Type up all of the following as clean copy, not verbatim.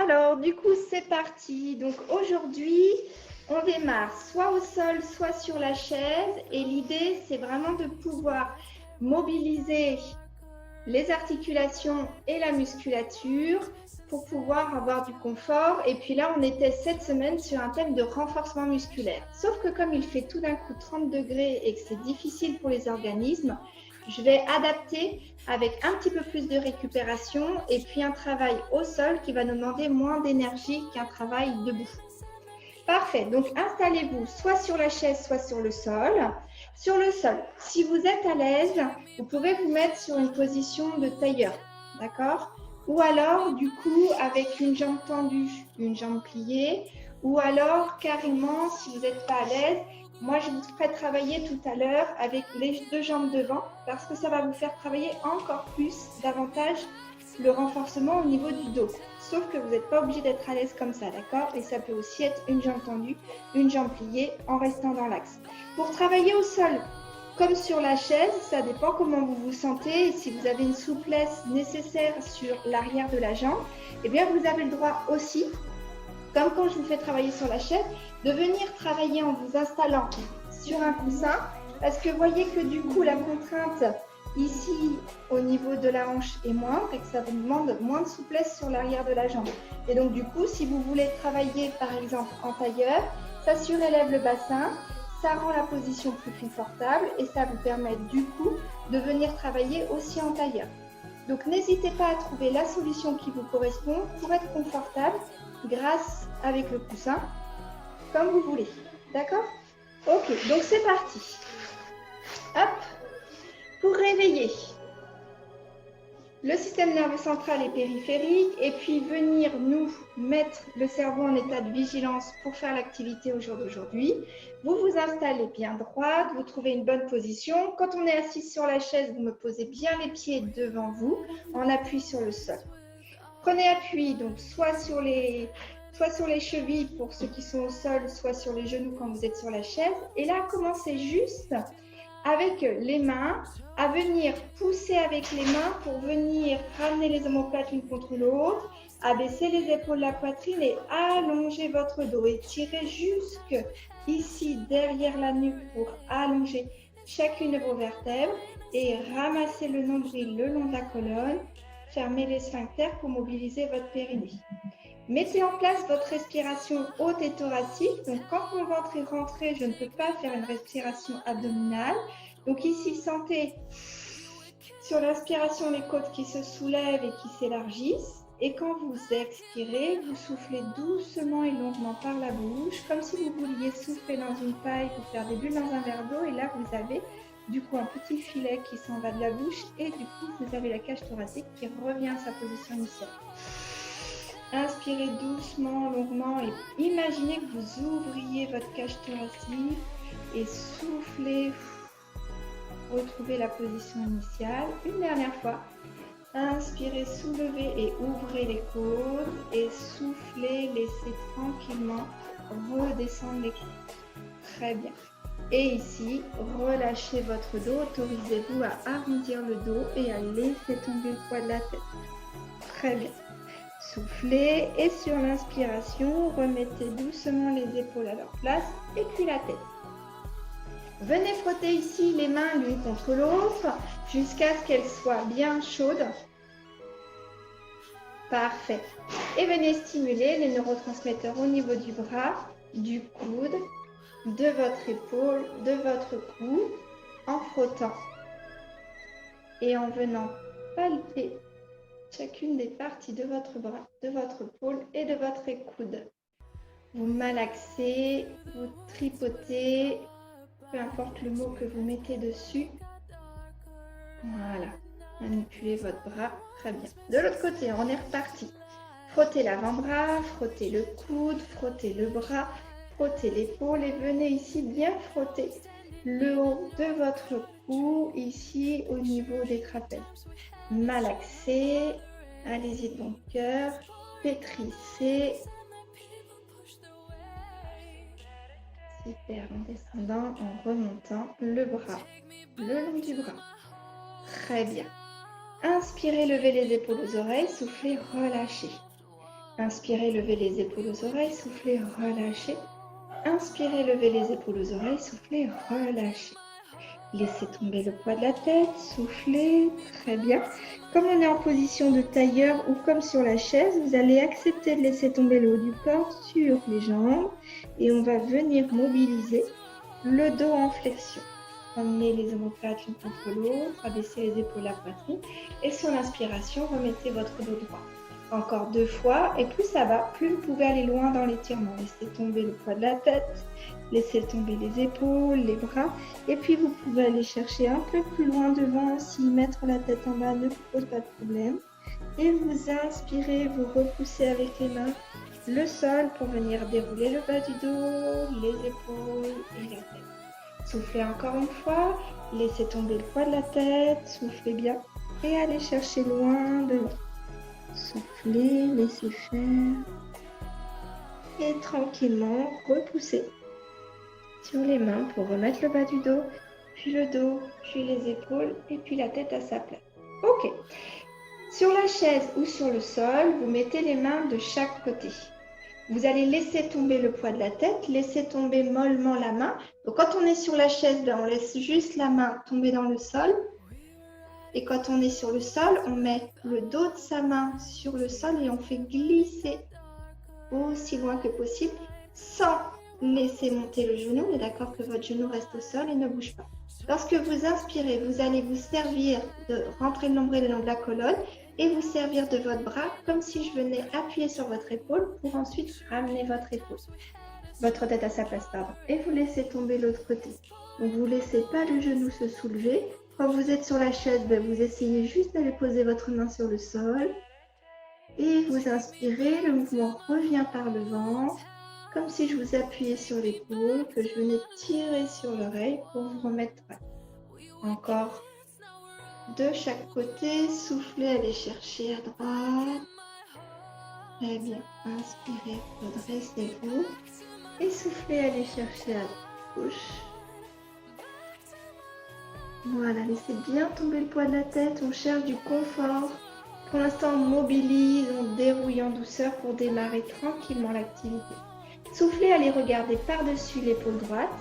Alors, du coup, c'est parti. Donc, aujourd'hui, on démarre soit au sol, soit sur la chaise. Et l'idée, c'est vraiment de pouvoir mobiliser les articulations et la musculature pour pouvoir avoir du confort. Et puis là, on était cette semaine sur un thème de renforcement musculaire. Sauf que comme il fait tout d'un coup 30 degrés et que c'est difficile pour les organismes, je vais adapter avec un petit peu plus de récupération et puis un travail au sol qui va nous demander moins d'énergie qu'un travail debout. Parfait, donc installez-vous soit sur la chaise, soit sur le sol. Sur le sol, si vous êtes à l'aise, vous pouvez vous mettre sur une position de tailleur, d'accord? Ou alors, du coup, avec une jambe tendue, une jambe pliée, ou alors, carrément, si vous n'êtes pas à l'aise, moi, je vous ferai travailler tout à l'heure avec les deux jambes devant, parce que ça va vous faire travailler encore plus, davantage, le renforcement au niveau du dos. Sauf que vous n'êtes pas obligé d'être à l'aise comme ça, d'accord? Et ça peut aussi être une jambe tendue, une jambe pliée en restant dans l'axe. Pour travailler au sol, comme sur la chaise, ça dépend comment vous vous sentez. Et si vous avez une souplesse nécessaire sur l'arrière de la jambe, eh bien vous avez le droit aussi, comme quand je vous fais travailler sur la chaise, de venir travailler en vous installant sur un coussin. Parce que vous voyez que du coup, la contrainte ici, au niveau de la hanche est moindre et que ça vous demande moins de souplesse sur l'arrière de la jambe. Et donc, du coup, si vous voulez travailler, par exemple, en tailleur, ça surélève le bassin, ça rend la position plus confortable et ça vous permet, du coup, de venir travailler aussi en tailleur. Donc, n'hésitez pas à trouver la solution qui vous correspond pour être confortable grâce avec le coussin, comme vous voulez. D'accord? Ok, donc c'est parti. Hop! Pour réveiller le système nerveux central et périphérique et puis venir nous mettre le cerveau en état de vigilance pour faire l'activité au jour d'aujourd'hui. Vous vous installez bien droite, vous trouvez une bonne position. Quand on est assis sur la chaise, vous me posez bien les pieds devant vous en appui sur le sol. Prenez appui donc soit sur les chevilles pour ceux qui sont au sol, soit sur les genoux quand vous êtes sur la chaise. Et là, commencez juste avec les mains, à venir pousser avec les mains pour venir ramener les omoplates l'une contre l'autre, abaisser les épaules, la poitrine et allonger votre dos. Et tirez jusque ici derrière la nuque pour allonger chacune de vos vertèbres et ramasser le nombril le long de la colonne. Fermez les sphincters pour mobiliser votre périnée. Mettez en place votre respiration haute et thoracique. Donc, quand mon ventre est rentré, je ne peux pas faire une respiration abdominale. Donc, ici, sentez sur l'inspiration les côtes qui se soulèvent et qui s'élargissent. Et quand vous expirez, vous soufflez doucement et longuement par la bouche, comme si vous vouliez souffler dans une paille pour faire des bulles dans un verre d'eau. Et là, vous avez du coup un petit filet qui s'en va de la bouche. Et du coup, vous avez la cage thoracique qui revient à sa position initiale. Inspirez doucement, longuement et imaginez que vous ouvriez votre cage thoracique et soufflez. Retrouvez la position initiale. Une dernière fois. Inspirez, soulevez et ouvrez les côtes et soufflez, laissez tranquillement redescendre les côtes. Très bien. Et ici, relâchez votre dos. Autorisez-vous à arrondir le dos et à laisser tomber le poids de la tête. Très bien. Soufflez et sur l'inspiration, remettez doucement les épaules à leur place et puis la tête. Venez frotter ici les mains l'une contre l'autre jusqu'à ce qu'elles soient bien chaudes. Parfait. Et venez stimuler les neurotransmetteurs au niveau du bras, du coude, de votre épaule, de votre cou, en frottant et en venant palper chacune des parties de votre bras, de votre épaule et de votre coude. Vous malaxez, vous tripotez, peu importe le mot que vous mettez dessus. Voilà, manipulez votre bras, très bien. De l'autre côté, on est reparti. Frottez l'avant-bras, frottez le coude, frottez le bras, frottez l'épaule et venez ici bien frotter le haut de votre cou, ici au niveau des trapèzes. Malaxez, allez-y de bon cœur, pétrissez. Super, en descendant, en remontant le bras, le long du bras. Très bien. Inspirez, levez les épaules aux oreilles, soufflez, relâchez. Inspirez, levez les épaules aux oreilles, soufflez, relâchez. Inspirez, levez les épaules aux oreilles, soufflez, relâchez. Laissez tomber le poids de la tête, soufflez, très bien. Comme on est en position de tailleur ou comme sur la chaise, vous allez accepter de laisser tomber le haut du corps sur les jambes et on va venir mobiliser le dos en flexion. Emmenez les omoplates l'une contre l'autre, abaissez les épaules à la poitrine et sur l'inspiration, remettez votre dos droit. Encore 2 fois et plus ça va, plus vous pouvez aller loin dans l'étirement. Laissez tomber le poids de la tête, laissez tomber les épaules, les bras et puis vous pouvez aller chercher un peu plus loin devant si mettre la tête en bas ne vous pose pas de problème. Et vous inspirez, vous repoussez avec les mains le sol pour venir dérouler le bas du dos, les épaules et la tête. Soufflez encore une fois, laissez tomber le poids de la tête, soufflez bien et allez chercher loin devant. Soufflez, laissez faire et tranquillement repoussez sur les mains pour remettre le bas du dos, puis le dos, puis les épaules et puis la tête à sa place. Ok. Sur la chaise ou sur le sol, vous mettez les mains de chaque côté. Vous allez laisser tomber le poids de la tête, laisser tomber mollement la main. Donc quand on est sur la chaise, on laisse juste la main tomber dans le sol. Et quand on est sur le sol, on met le dos de sa main sur le sol et on fait glisser aussi loin que possible sans laisser monter le genou. On est d'accord que votre genou reste au sol et ne bouge pas. Lorsque vous inspirez, vous allez vous servir de rentrer le nombril le long de la colonne et vous servir de votre bras comme si je venais appuyer sur votre épaule pour ensuite ramener votre tête à sa place, pardon. Et vous laissez tomber l'autre côté. Donc vous ne laissez pas le genou se soulever. Quand vous êtes sur la chaise, vous essayez juste d'aller poser votre main sur le sol. Et vous inspirez, le mouvement revient par le ventre, comme si je vous appuyais sur l'épaule, que je venais tirer sur l'oreille pour vous remettre droit. Encore de chaque côté, soufflez, allez chercher à droite. Très bien, inspirez, redressez-vous. Et soufflez, allez chercher à gauche. Voilà, laissez bien tomber le poids de la tête, on cherche du confort. Pour l'instant, on mobilise, on dérouille en douceur pour démarrer tranquillement l'activité. Soufflez, allez regarder par-dessus l'épaule droite,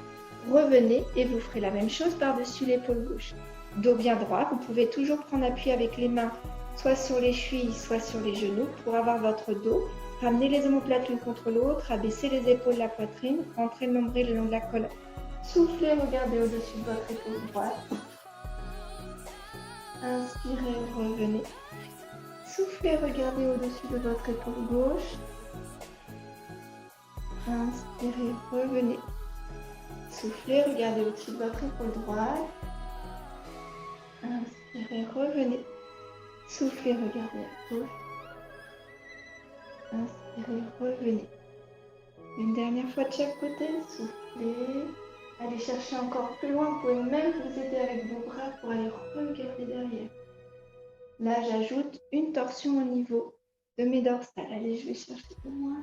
revenez et vous ferez la même chose par-dessus l'épaule gauche. Dos bien droit, vous pouvez toujours prendre appui avec les mains, soit sur les chevilles, soit sur les genoux pour avoir votre dos. Ramenez les omoplates l'une contre l'autre, abaissez les épaules de la poitrine, rentrez le nombril le long de la colonne. Soufflez, regardez au-dessus de votre épaule droite. Inspirez, revenez. Soufflez, regardez au-dessus de votre épaule gauche. Inspirez, revenez. Soufflez, regardez au-dessus de votre épaule droite. Inspirez, revenez. Soufflez, regardez à gauche. Inspirez, revenez. Une dernière fois de chaque côté, soufflez. Allez chercher encore plus loin. Vous pouvez même vous aider avec vos bras pour aller regarder derrière. Là, j'ajoute une torsion au niveau de mes dorsales. Allez, je vais chercher loin.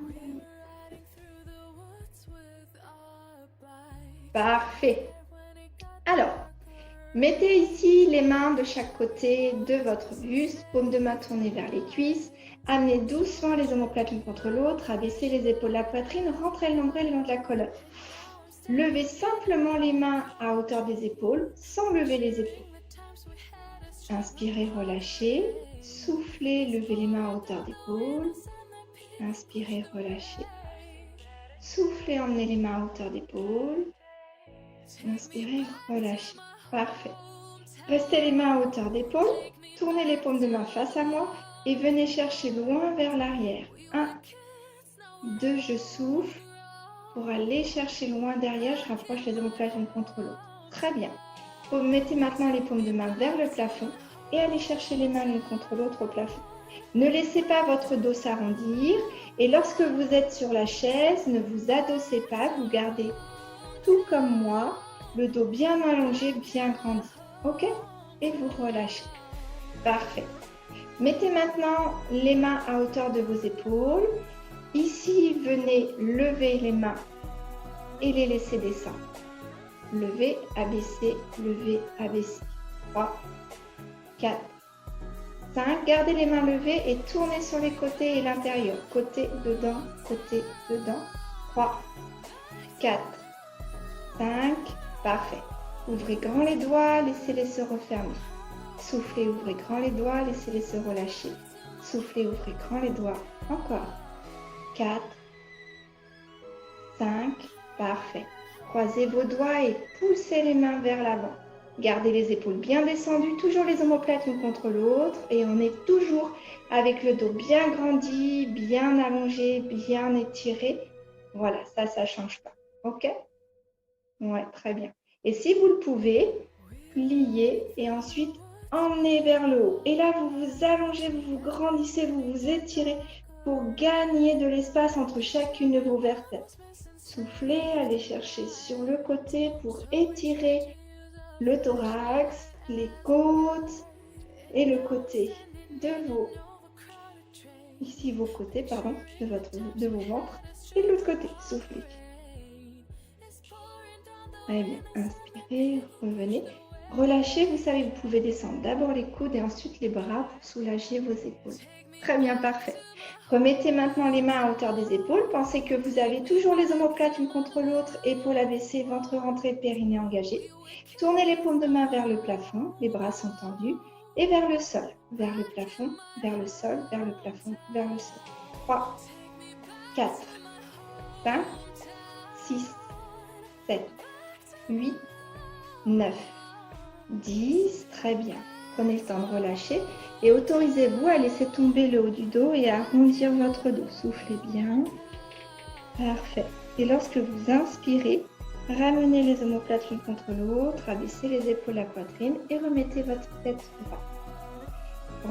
Parfait. Alors, mettez ici les mains de chaque côté de votre buste, paume de main tournée vers les cuisses. Amenez doucement les omoplates l'une contre l'autre, abaissez les épaules de la poitrine, rentrez le nombril le long de la colonne. Levez simplement les mains à hauteur des épaules, sans lever les épaules. Inspirez, relâchez. Soufflez, levez les mains à hauteur d'épaule. Inspirez, relâchez. Soufflez, emmenez les mains à hauteur d'épaule. Inspirez, relâchez. Parfait. Restez les mains à hauteur d'épaule. Tournez les paumes de main face à moi et venez chercher loin vers l'arrière. 1, 2, je souffle. Pour aller chercher loin derrière, je rapproche les omoplates l'une contre l'autre. Très bien. Vous mettez maintenant les paumes de main vers le plafond et allez chercher les mains l'une contre l'autre au plafond. Ne laissez pas votre dos s'arrondir et lorsque vous êtes sur la chaise, ne vous adossez pas, vous gardez tout comme moi, le dos bien allongé, bien grandi. Ok? Et vous relâchez. Parfait. Mettez maintenant les mains à hauteur de vos épaules. Ici, venez lever les mains et les laisser descendre. Lever, abaisser, lever, abaisser. 3, 4, 5. Gardez les mains levées et tournez sur les côtés et l'intérieur. Côté, dedans, côté, dedans. 3, 4, 5. Parfait. Ouvrez grand les doigts, laissez-les se refermer. Soufflez, ouvrez grand les doigts, laissez-les se relâcher. Soufflez, ouvrez grand les doigts. Encore. 4, 5. Parfait. Croisez vos doigts et poussez les mains vers l'avant. Gardez les épaules bien descendues, toujours les omoplates l'une contre l'autre. Et on est toujours avec le dos bien grandi, bien allongé, bien étiré. Voilà, ça ne change pas. OK? Ouais, très bien. Et si vous le pouvez, pliez et ensuite emmenez vers le haut. Et là, vous vous allongez, vous vous grandissez, vous vous étirez pour gagner de l'espace entre chacune de vos vertèbres. Soufflez, allez chercher sur le côté pour étirer le thorax, les côtes et le côté de vos, ici vos côtés, pardon, de vos ventres et de l'autre côté. Soufflez. Très bien, inspirez, revenez. Relâchez, vous savez, vous pouvez descendre d'abord les coudes et ensuite les bras pour soulager vos épaules. Très bien, parfait. Remettez maintenant les mains à hauteur des épaules. Pensez que vous avez toujours les omoplates l'une contre l'autre, épaules abaissées, ventre rentré, périnée engagé. Tournez les paumes de main vers le plafond, les bras sont tendus et vers le sol. Vers le plafond, vers le sol, vers le plafond, vers le sol. 3, 4, 5, 6, 7, 8, 9, 10. Très bien. Prenez le temps de relâcher et autorisez-vous à laisser tomber le haut du dos et à arrondir votre dos. Soufflez bien. Parfait. Et lorsque vous inspirez, ramenez les omoplates l'une contre l'autre, abaissez les épaules à la poitrine et remettez votre tête droite.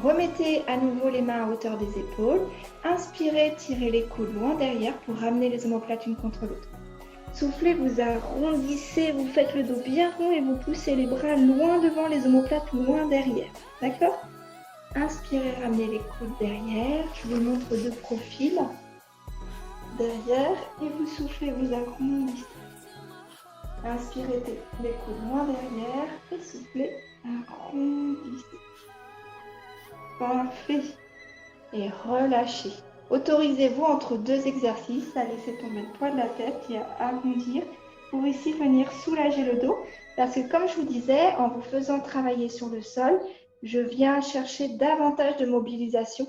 Remettez à nouveau les mains à hauteur des épaules. Inspirez, tirez les coudes loin derrière pour ramener les omoplates l'une contre l'autre. Soufflez, vous arrondissez, vous faites le dos bien rond et vous poussez les bras loin devant, les omoplates loin derrière. D'accord? Inspirez, ramenez les coudes derrière. Je vous montre de profil. Derrière. Et vous soufflez, vous arrondissez. Inspirez les coudes loin derrière. Et soufflez, arrondissez. Parfait. Et relâchez. Autorisez-vous entre deux exercices à laisser tomber le poids de la tête et à arrondir pour ici venir soulager le dos. Parce que comme je vous disais, en vous faisant travailler sur le sol, je viens chercher davantage de mobilisation.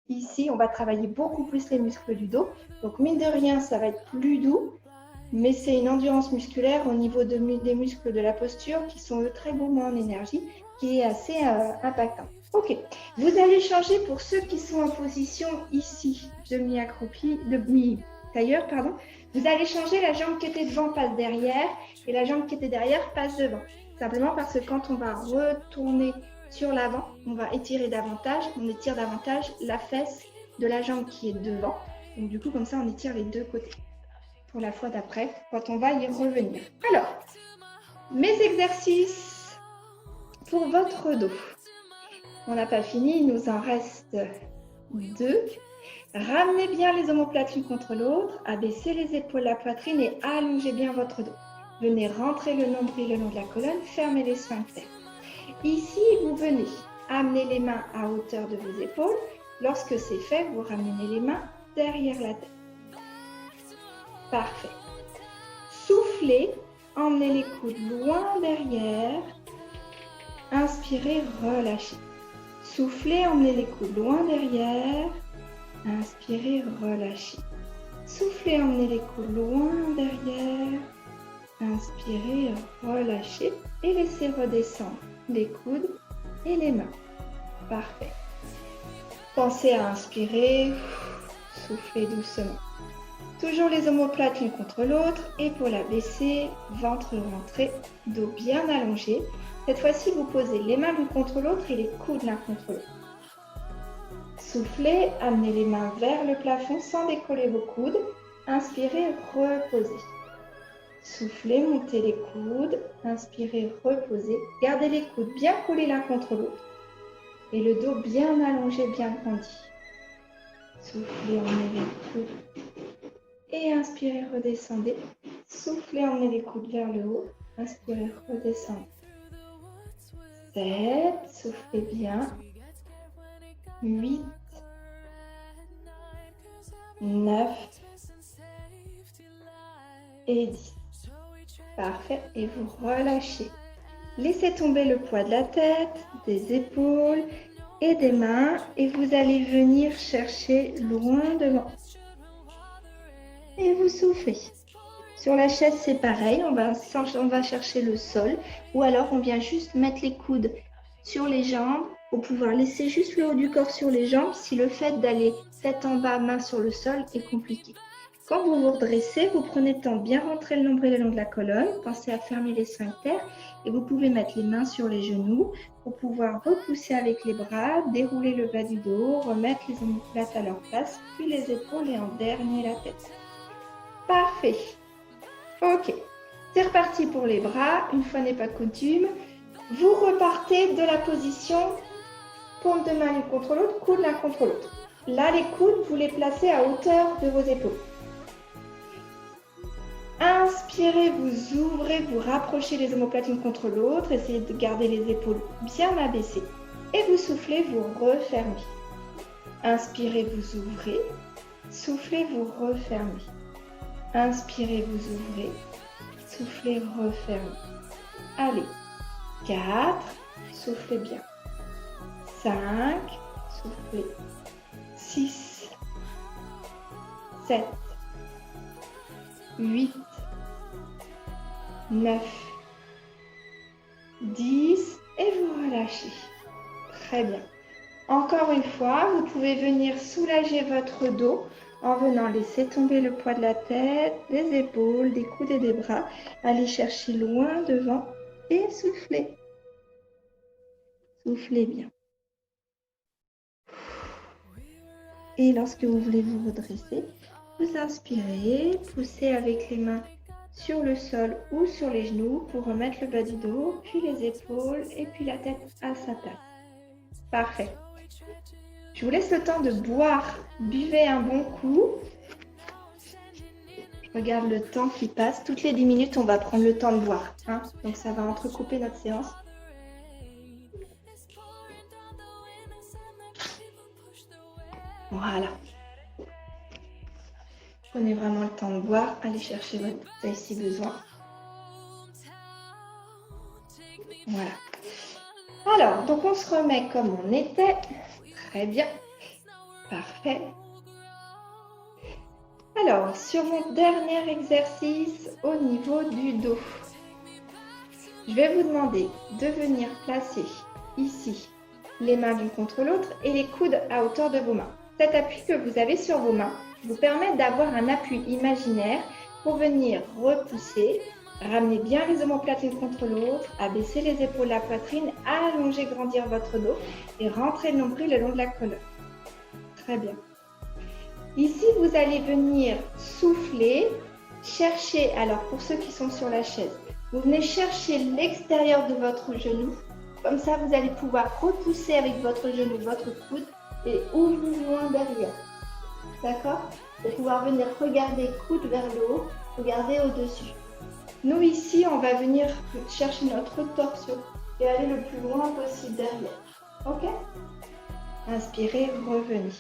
Ici, on va travailler beaucoup plus les muscles du dos. Donc, mine de rien, ça va être plus doux. Mais c'est une endurance musculaire au niveau des muscles de la posture qui sont très gourmands en énergie, qui est assez impactant. Ok, vous allez changer pour ceux qui sont en position ici, demi-accroupi, demi-tailleur, pardon. Vous allez changer, la jambe qui était devant passe derrière et la jambe qui était derrière passe devant. Simplement parce que quand on va retourner sur l'avant, on va étirer davantage, on étire davantage la fesse de la jambe qui est devant. Donc du coup, comme ça, on étire les deux côtés. Pour la fois d'après, quand on va y revenir. Alors, mes exercices pour votre dos. On n'a pas fini, il nous en reste 2. Ramenez bien les omoplates l'une contre l'autre, abaissez les épaules, la poitrine et allongez bien votre dos. Venez rentrer le nombril le long de la colonne, fermez les sphincters. Ici, vous venez amener les mains à hauteur de vos épaules. Lorsque c'est fait, vous ramenez les mains derrière la tête. Parfait. Soufflez, emmenez les coudes loin derrière. Inspirez, relâchez. Soufflez, emmenez les coudes loin derrière. Inspirez, relâchez. Soufflez, emmenez les coudes loin derrière. Inspirez, relâchez et laissez redescendre les coudes et les mains. Parfait. Pensez à inspirer, soufflez doucement. Toujours les omoplates l'une contre l'autre, épaules abaissées, ventre rentré, dos bien allongé. Cette fois-ci, vous posez les mains l'une contre l'autre et les coudes l'un contre l'autre. Soufflez, amenez les mains vers le plafond sans décoller vos coudes. Inspirez, reposez. Soufflez, montez les coudes. Inspirez, reposez. Gardez les coudes bien collés l'un contre l'autre. Et le dos bien allongé, bien grandi. Soufflez, emmenez les coudes. Et inspirez, redescendez. Soufflez, emmenez les coudes vers le haut. Inspirez, redescendez. 7. Soufflez bien. 8, 9 et 10. Parfait. Et vous relâchez. Laissez tomber le poids de la tête, des épaules et des mains. Et vous allez venir chercher loin devant. Et vous soufflez. Sur la chaise, c'est pareil. On va chercher le sol. Ou alors, on vient juste mettre les coudes sur les jambes pour pouvoir laisser juste le haut du corps sur les jambes si le fait d'aller tête en bas, main sur le sol est compliqué. Quand vous vous redressez, vous prenez le temps de bien rentrer le nombril le long de la colonne. Pensez à fermer les sphincters et vous pouvez mettre les mains sur les genoux pour pouvoir repousser avec les bras, dérouler le bas du dos, remettre les omoplates à leur place, puis les épaules et en dernier la tête. Parfait. Ok, c'est reparti pour les bras. Une fois n'est pas coutume, vous repartez de la position paume de main l'une contre l'autre, coude l'un contre l'autre. Là, les coudes, vous les placez à hauteur de vos épaules. Inspirez, vous ouvrez, vous rapprochez les omoplates l'une contre l'autre. Essayez de garder les épaules bien abaissées. Et vous soufflez, vous refermez. Inspirez, vous ouvrez. Soufflez, vous refermez. Inspirez, vous ouvrez. Soufflez, refermez. Allez. 4. Soufflez bien. 5. Soufflez. 6. 7. 8. 9, 10 et vous relâchez. Très bien. Encore une fois, vous pouvez venir soulager votre dos en venant laisser tomber le poids de la tête, des épaules, des coudes et des bras. Allez chercher loin devant et soufflez. Soufflez bien. Et lorsque vous voulez vous redresser, vous inspirez, poussez avec les mains sur le sol ou sur les genoux pour remettre le bas du dos, puis les épaules et puis la tête à sa place. Parfait. Je vous laisse le temps de boire. Buvez un bon coup. Je regarde le temps qui passe. Toutes les 10 minutes, on va prendre le temps de boire. Hein? Donc ça va entrecouper notre séance. Voilà. Prenez vraiment le temps de boire. Allez chercher votre bouteille si besoin. Voilà. Alors, donc on se remet comme on était. Très bien. Parfait. Alors, sur mon dernier exercice au niveau du dos, je vais vous demander de venir placer ici les mains l'une contre l'autre et les coudes à hauteur de vos mains. Cet appui que vous avez sur vos mains vous permet d'avoir un appui imaginaire pour venir repousser, ramener bien les omoplates l'une contre l'autre, abaisser les épaules, la poitrine, allonger, grandir votre dos et rentrer le nombril le long de la colonne. Très bien. Ici, vous allez venir souffler, chercher, alors pour ceux qui sont sur la chaise, vous venez chercher l'extérieur de votre genou. Comme ça, vous allez pouvoir repousser avec votre genou, votre coude et ouvrir loin derrière. D'accord? Pour pouvoir venir regarder coude vers le haut, regarder au-dessus. Nous, ici, on va venir chercher notre torsion et aller le plus loin possible derrière. Ok? Inspirez, revenez.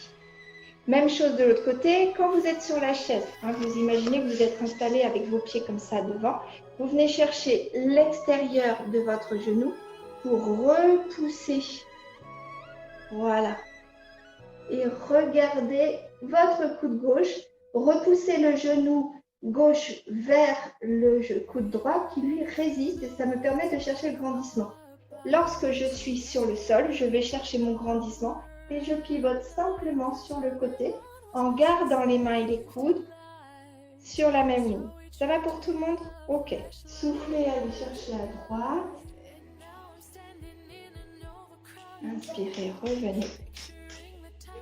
Même chose de l'autre côté, quand vous êtes sur la chaise, hein, vous imaginez que vous êtes installé avec vos pieds comme ça devant, vous venez chercher l'extérieur de votre genou pour repousser. Voilà. Et regardez votre coude gauche, repoussez le genou gauche vers le coude droit qui lui résiste et ça me permet de chercher le grandissement. Lorsque je suis sur le sol, je vais chercher mon grandissement et je pivote simplement sur le côté en gardant les mains et les coudes sur la même ligne. Ça va pour tout le monde? Ok. Soufflez, allez chercher à droite. Inspirez, revenez.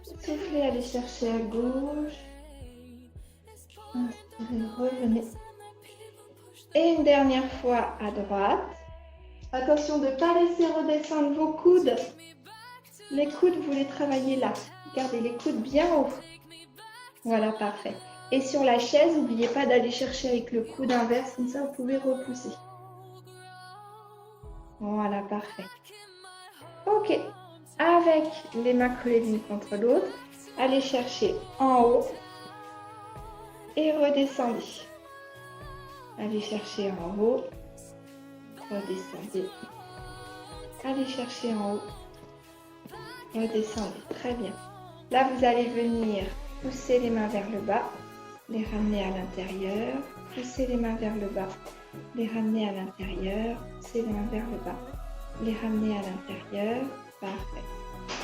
Soufflez, allez chercher à gauche. Inspirez, revenez. Et une dernière fois à droite. Attention de ne pas laisser redescendre vos coudes. Les coudes, vous les travaillez là. Gardez les coudes bien hauts. Voilà, parfait. Et sur la chaise, n'oubliez pas d'aller chercher avec le coude inverse. Comme ça, vous pouvez repousser. Voilà, parfait. Ok. avec les mains collées l'une contre l'autre. Allez chercher en haut et redescendez. Allez chercher en haut, redescendez. Allez chercher en haut, redescendez. Très bien. Là, vous allez venir pousser les mains vers le bas, les ramener à l'intérieur, pousser les mains vers le bas, les ramener à l'intérieur, pousser les mains vers le bas, les ramener à l'intérieur. Parfait.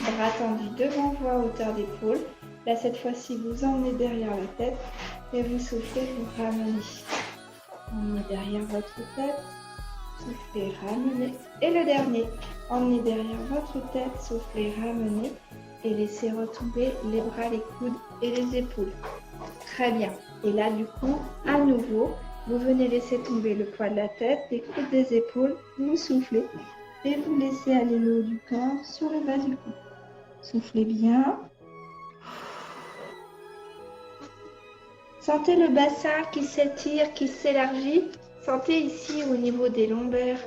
Bras tendus devant vous à hauteur d'épaule. Là, cette fois-ci, vous emmenez derrière la tête et vous soufflez, vous ramenez. Emmenez derrière votre tête, soufflez, ramenez. Et le dernier, emmenez derrière votre tête, soufflez, ramenez. Et laissez retomber les bras, les coudes et les épaules. Très bien. Et là, du coup, à nouveau, vous venez laisser tomber le poids de la tête, les coudes des épaules, vous soufflez et vous laissez aller le haut du corps sur le bas du cou. Soufflez bien. Sentez le bassin qui s'étire, qui s'élargit. Sentez ici au niveau des lombaires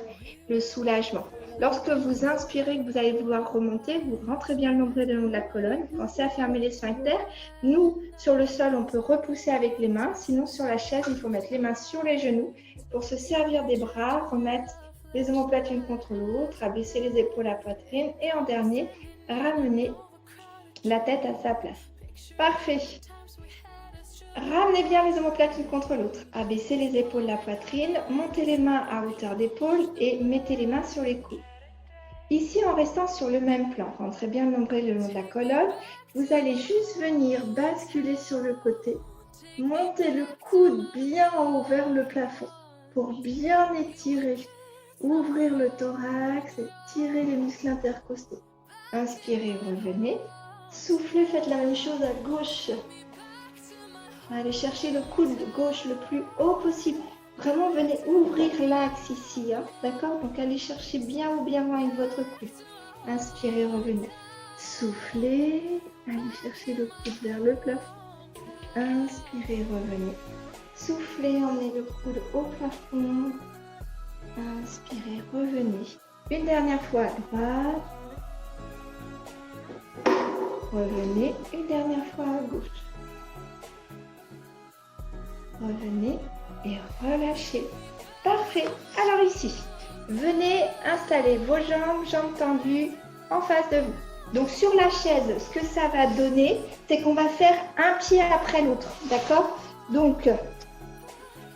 le soulagement. Lorsque vous inspirez, que vous allez vouloir remonter, vous rentrez bien le nombril le long de la colonne. Pensez à fermer les sphincters. Nous, sur le sol, on peut repousser avec les mains. Sinon, sur la chaise, il faut mettre les mains sur les genoux pour se servir des bras, remettre les omoplates l'une contre l'autre, abaisser les épaules à la poitrine et en dernier, ramener la tête à sa place. Parfait. Ramenez bien les omoplates l'une contre l'autre. Abaissez les épaules, la poitrine, montez les mains à hauteur d'épaule et mettez les mains sur les coudes. Ici, en restant sur le même plan, rentrez bien le nombril le long de la colonne. Vous allez juste venir basculer sur le côté. Montez le coude bien en haut vers le plafond pour bien étirer. Ouvrir le thorax et tirer les muscles intercostaux. Inspirez, revenez. Soufflez, faites la même chose à gauche. Allez chercher le coude gauche le plus haut possible. Vraiment, venez ouvrir l'axe ici. Hein, d'accord? Donc, allez chercher bien ou bien loin avec votre coude. Inspirez, revenez. Soufflez. Allez chercher le coude vers le plafond. Inspirez, revenez. Soufflez, emmenez le coude au plafond. Inspirez, revenez. Une dernière fois à droite. Revenez. Une dernière fois à gauche. Revenez et relâchez. Parfait. Alors ici, venez installer vos jambes, jambes tendues en face de vous. Donc sur la chaise, ce que ça va donner, c'est qu'on va faire un pied après l'autre. D'accord? Donc,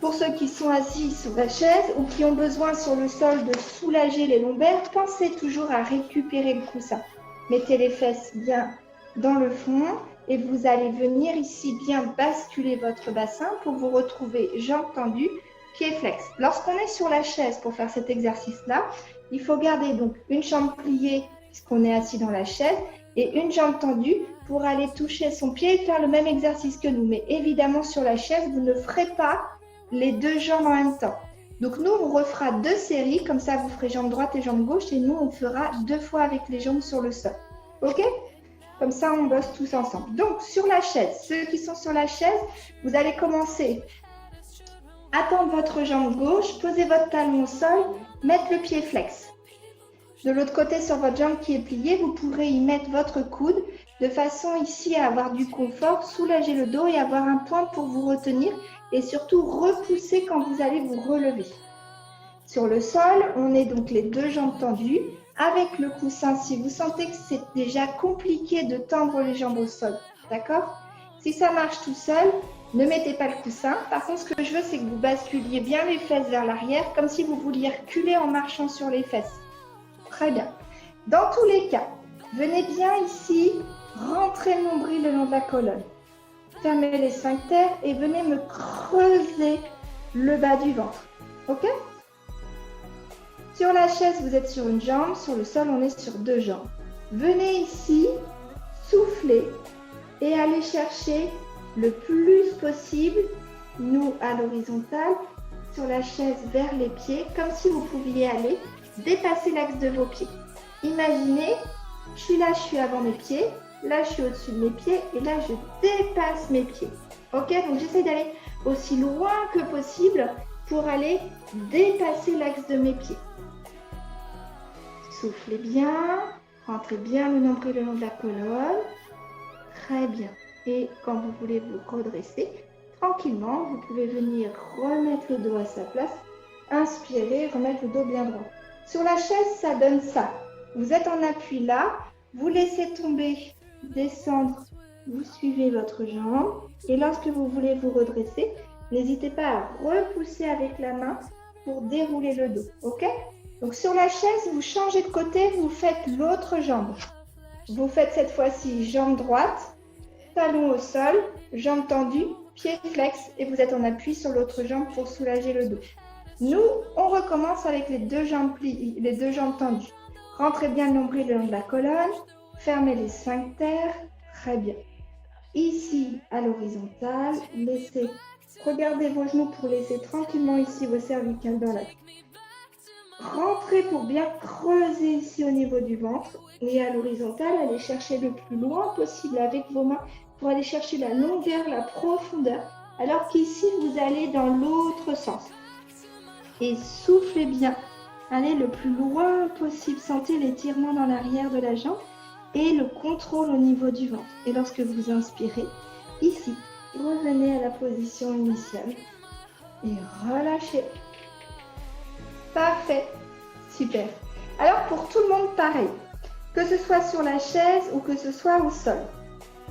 pour ceux qui sont assis sur la chaise ou qui ont besoin sur le sol de soulager les lombaires, pensez toujours à récupérer le coussin. Mettez les fesses bien dans le fond et vous allez venir ici bien basculer votre bassin pour vous retrouver jambes tendues, pieds flex. Lorsqu'on est sur la chaise pour faire cet exercice-là, il faut garder donc une jambe pliée puisqu'on est assis dans la chaise et une jambe tendue pour aller toucher son pied et faire le même exercice que nous. Mais évidemment, sur la chaise, vous ne ferez pas les deux jambes en même temps. Donc nous, on refera 2 séries, comme ça vous ferez jambe droite et jambe gauche et nous, on fera 2 fois avec les jambes sur le sol. Ok? Comme ça, on bosse tous ensemble. Donc, sur la chaise, ceux qui sont sur la chaise, vous allez commencer à tendre votre jambe gauche, poser votre talon au sol, mettre le pied flex. De l'autre côté, sur votre jambe qui est pliée, vous pourrez y mettre votre coude de façon ici à avoir du confort, soulager le dos et avoir un point pour vous retenir et surtout repousser quand vous allez vous relever. Sur le sol, on est donc les 2 jambes tendues. Avec le coussin, si vous sentez que c'est déjà compliqué de tendre les jambes au sol, d'accord? Si ça marche tout seul, ne mettez pas le coussin. Par contre, ce que je veux, c'est que vous basculiez bien les fesses vers l'arrière, comme si vous vouliez reculer en marchant sur les fesses. Très bien. Dans tous les cas, venez bien ici, rentrez le nombril le long de la colonne. Fermez les sphincters et venez me creuser le bas du ventre. Ok? Sur la chaise, vous êtes sur une jambe. Sur le sol, on est sur 2 jambes. Venez ici, soufflez et allez chercher le plus possible, nous à l'horizontale, sur la chaise vers les pieds, comme si vous pouviez aller dépasser l'axe de vos pieds. Imaginez, je suis là, je suis avant mes pieds. Là, je suis au-dessus de mes pieds et là, je dépasse mes pieds. Ok? Donc, j'essaie d'aller aussi loin que possible pour aller dépasser l'axe de mes pieds. Soufflez bien. Rentrez bien le nombril le long de la colonne. Très bien. Et quand vous voulez vous redresser, tranquillement, vous pouvez venir remettre le dos à sa place. Inspirez, remettre le dos bien droit. Sur la chaise, ça donne ça. Vous êtes en appui là, vous laissez tomber, descendre, vous suivez votre jambe. Et lorsque vous voulez vous redresser, n'hésitez pas à repousser avec la main pour dérouler le dos. Ok? Donc sur la chaise, vous changez de côté, vous faites l'autre jambe. Vous faites cette fois-ci jambe droite, talon au sol, jambe tendue, pied flex et vous êtes en appui sur l'autre jambe pour soulager le dos. Nous, on recommence avec les deux jambes tendues. Rentrez bien le nombril le long de la colonne, fermez les sphincters, très bien. Ici, à l'horizontale, regardez vos genoux pour laisser tranquillement ici vos cervicales dans la tête. Rentrez pour bien creuser ici au niveau du ventre et à l'horizontale, allez chercher le plus loin possible avec vos mains pour aller chercher la longueur, la profondeur, alors qu'ici, vous allez dans l'autre sens. Et soufflez bien. Allez le plus loin possible. Sentez l'étirement dans l'arrière de la jambe et le contrôle au niveau du ventre. Et lorsque vous inspirez, ici, revenez à la position initiale et relâchez. Parfait. Super. Alors, pour tout le monde, pareil. Que ce soit sur la chaise ou que ce soit au sol.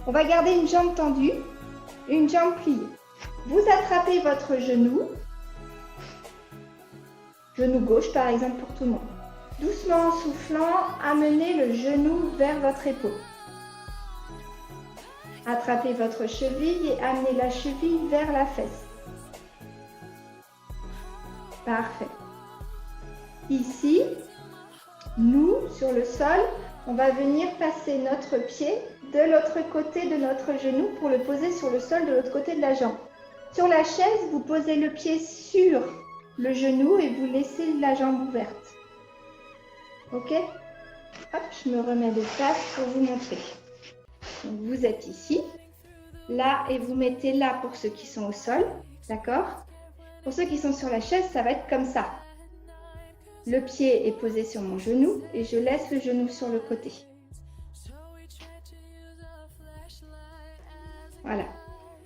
On va garder une jambe tendue, une jambe pliée. Vous attrapez votre genou. Genou gauche, par exemple, pour tout le monde. Doucement en soufflant, amenez le genou vers votre épaule. Attrapez votre cheville et amenez la cheville vers la fesse. Parfait. Ici, nous, sur le sol, on va venir passer notre pied de l'autre côté de notre genou pour le poser sur le sol de l'autre côté de la jambe. Sur la chaise, vous posez le pied sur le genou et vous laissez la jambe ouverte. Ok? Hop, je me remets de face pour vous montrer. Donc, vous êtes ici, là, et vous mettez là pour ceux qui sont au sol. D'accord? Pour ceux qui sont sur la chaise, ça va être comme ça. Le pied est posé sur mon genou et je laisse le genou sur le côté. Voilà.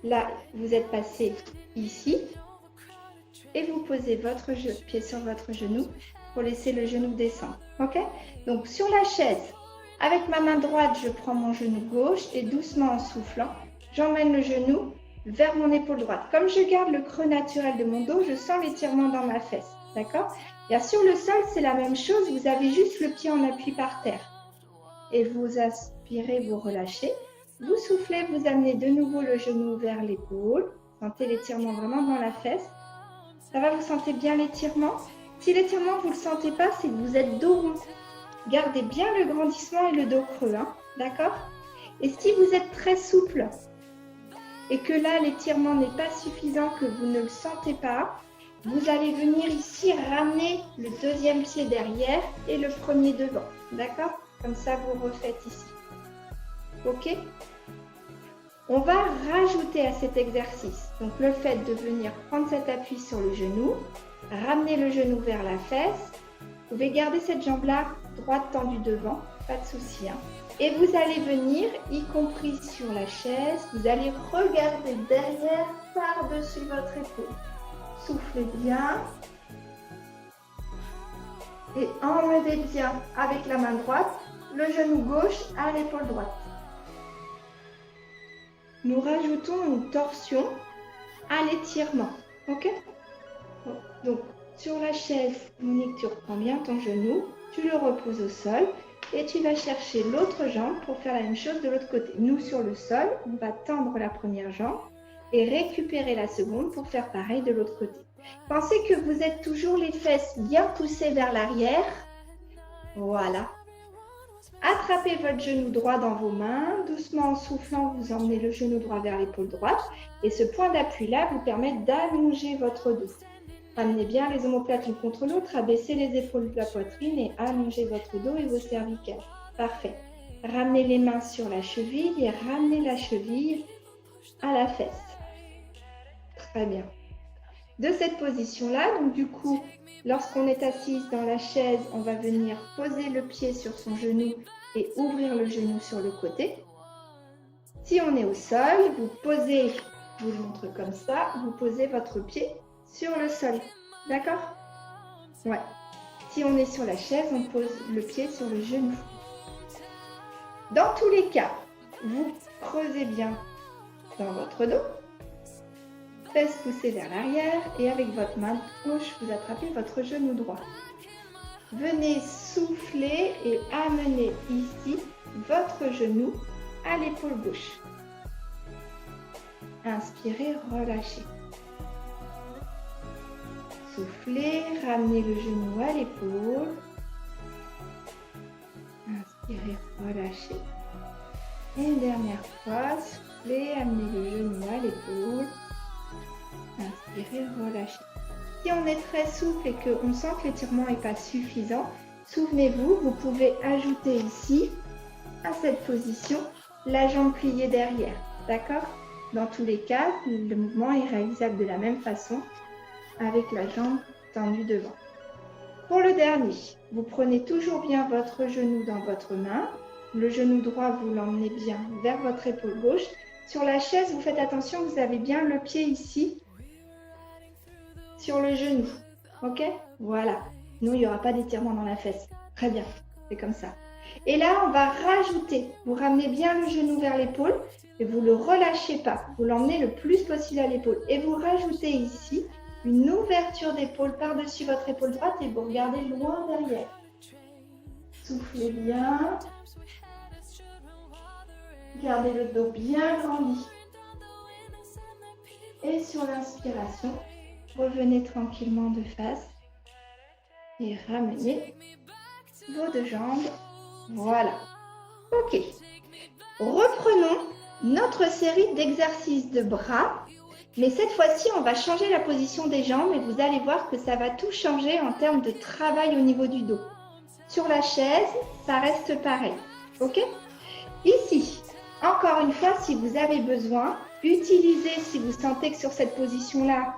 Là, vous êtes passé ici. Et vous posez votre pied sur votre genou pour laisser le genou descendre. Ok? Donc sur la chaise, avec ma main droite, je prends mon genou gauche et doucement en soufflant, j'emmène le genou vers mon épaule droite. Comme je garde le creux naturel de mon dos, je sens l'étirement dans ma fesse. D'accord? Bien sur le sol, c'est la même chose. Vous avez juste le pied en appui par terre. Et vous aspirez, vous relâchez. Vous soufflez, vous amenez de nouveau le genou vers l'épaule. Sentez l'étirement vraiment dans la fesse. Ça va, vous sentez bien l'étirement? Si l'étirement, vous ne le sentez pas, c'est que vous êtes dos rond. Gardez bien le grandissement et le dos creux. Hein, d'accord? Et si vous êtes très souple et que là, l'étirement n'est pas suffisant, que vous ne le sentez pas, vous allez venir ici ramener le deuxième pied derrière et le premier devant. D'accord? Comme ça, vous refaites ici. Ok? On va rajouter à cet exercice, donc le fait de venir prendre cet appui sur le genou, ramener le genou vers la fesse. Vous pouvez garder cette jambe-là droite tendue devant, pas de souci. Hein. Et vous allez venir, y compris sur la chaise, vous allez regarder derrière par-dessus votre épaule. Soufflez bien. Et emmenez bien avec la main droite, le genou gauche à l'épaule droite. Nous rajoutons une torsion à l'étirement. Ok? Donc, sur la chaise, Monique, tu reprends bien ton genou, tu le reposes au sol et tu vas chercher l'autre jambe pour faire la même chose de l'autre côté. Nous, sur le sol, on va tendre la première jambe et récupérer la seconde pour faire pareil de l'autre côté. Pensez que vous êtes toujours les fesses bien poussées vers l'arrière. Voilà. Attrapez votre genou droit dans vos mains. Doucement en soufflant, vous emmenez le genou droit vers l'épaule droite. Et ce point d'appui-là vous permet d'allonger votre dos. Ramenez bien les omoplates l'une contre l'autre, abaissez les épaules de la poitrine et allongez votre dos et vos cervicales. Parfait. Ramenez les mains sur la cheville et ramenez la cheville à la fesse. Très bien. De cette position-là, donc du coup, lorsqu'on est assise dans la chaise, on va venir poser le pied sur son genou et ouvrir le genou sur le côté. Si on est au sol, vous posez, je vous le montre comme ça, vous posez votre pied sur le sol. D'accord? Ouais. Si on est sur la chaise, on pose le pied sur le genou. Dans tous les cas, vous creusez bien dans votre dos, fesses poussées vers l'arrière et avec votre main gauche, vous attrapez votre genou droit. Venez souffler et amener ici votre genou à l'épaule gauche. Inspirez, relâchez. Soufflez, ramenez le genou à l'épaule. Inspirez, relâchez. Et une dernière fois, soufflez, amenez le genou à l'épaule. Inspirez, relâchez. Si on est très souple et qu'on sent que l'étirement n'est pas suffisant, souvenez-vous, vous pouvez ajouter ici, à cette position, la jambe pliée derrière. D'accord? Dans tous les cas, le mouvement est réalisable de la même façon, avec la jambe tendue devant. Pour le dernier, vous prenez toujours bien votre genou dans votre main. Le genou droit, vous l'emmenez bien vers votre épaule gauche. Sur la chaise, vous faites attention, vous avez bien le pied ici, sur le genou. Ok? Voilà. Nous, il n'y aura pas d'étirement dans la fesse. Très bien. C'est comme ça. Et là, on va rajouter. Vous ramenez bien le genou vers l'épaule et vous ne le relâchez pas. Vous l'emmenez le plus possible à l'épaule. Et vous rajoutez ici une ouverture d'épaule par-dessus votre épaule droite et vous regardez loin derrière. Soufflez bien. Gardez le dos bien grandi. Et sur l'inspiration, revenez tranquillement de face et ramenez vos deux jambes. Voilà. Ok. Reprenons notre série d'exercices de bras. Mais cette fois-ci, on va changer la position des jambes et vous allez voir que ça va tout changer en termes de travail au niveau du dos. Sur la chaise, ça reste pareil. Ok? Ici, encore une fois, si vous avez besoin, utilisez, si vous sentez que sur cette position-là,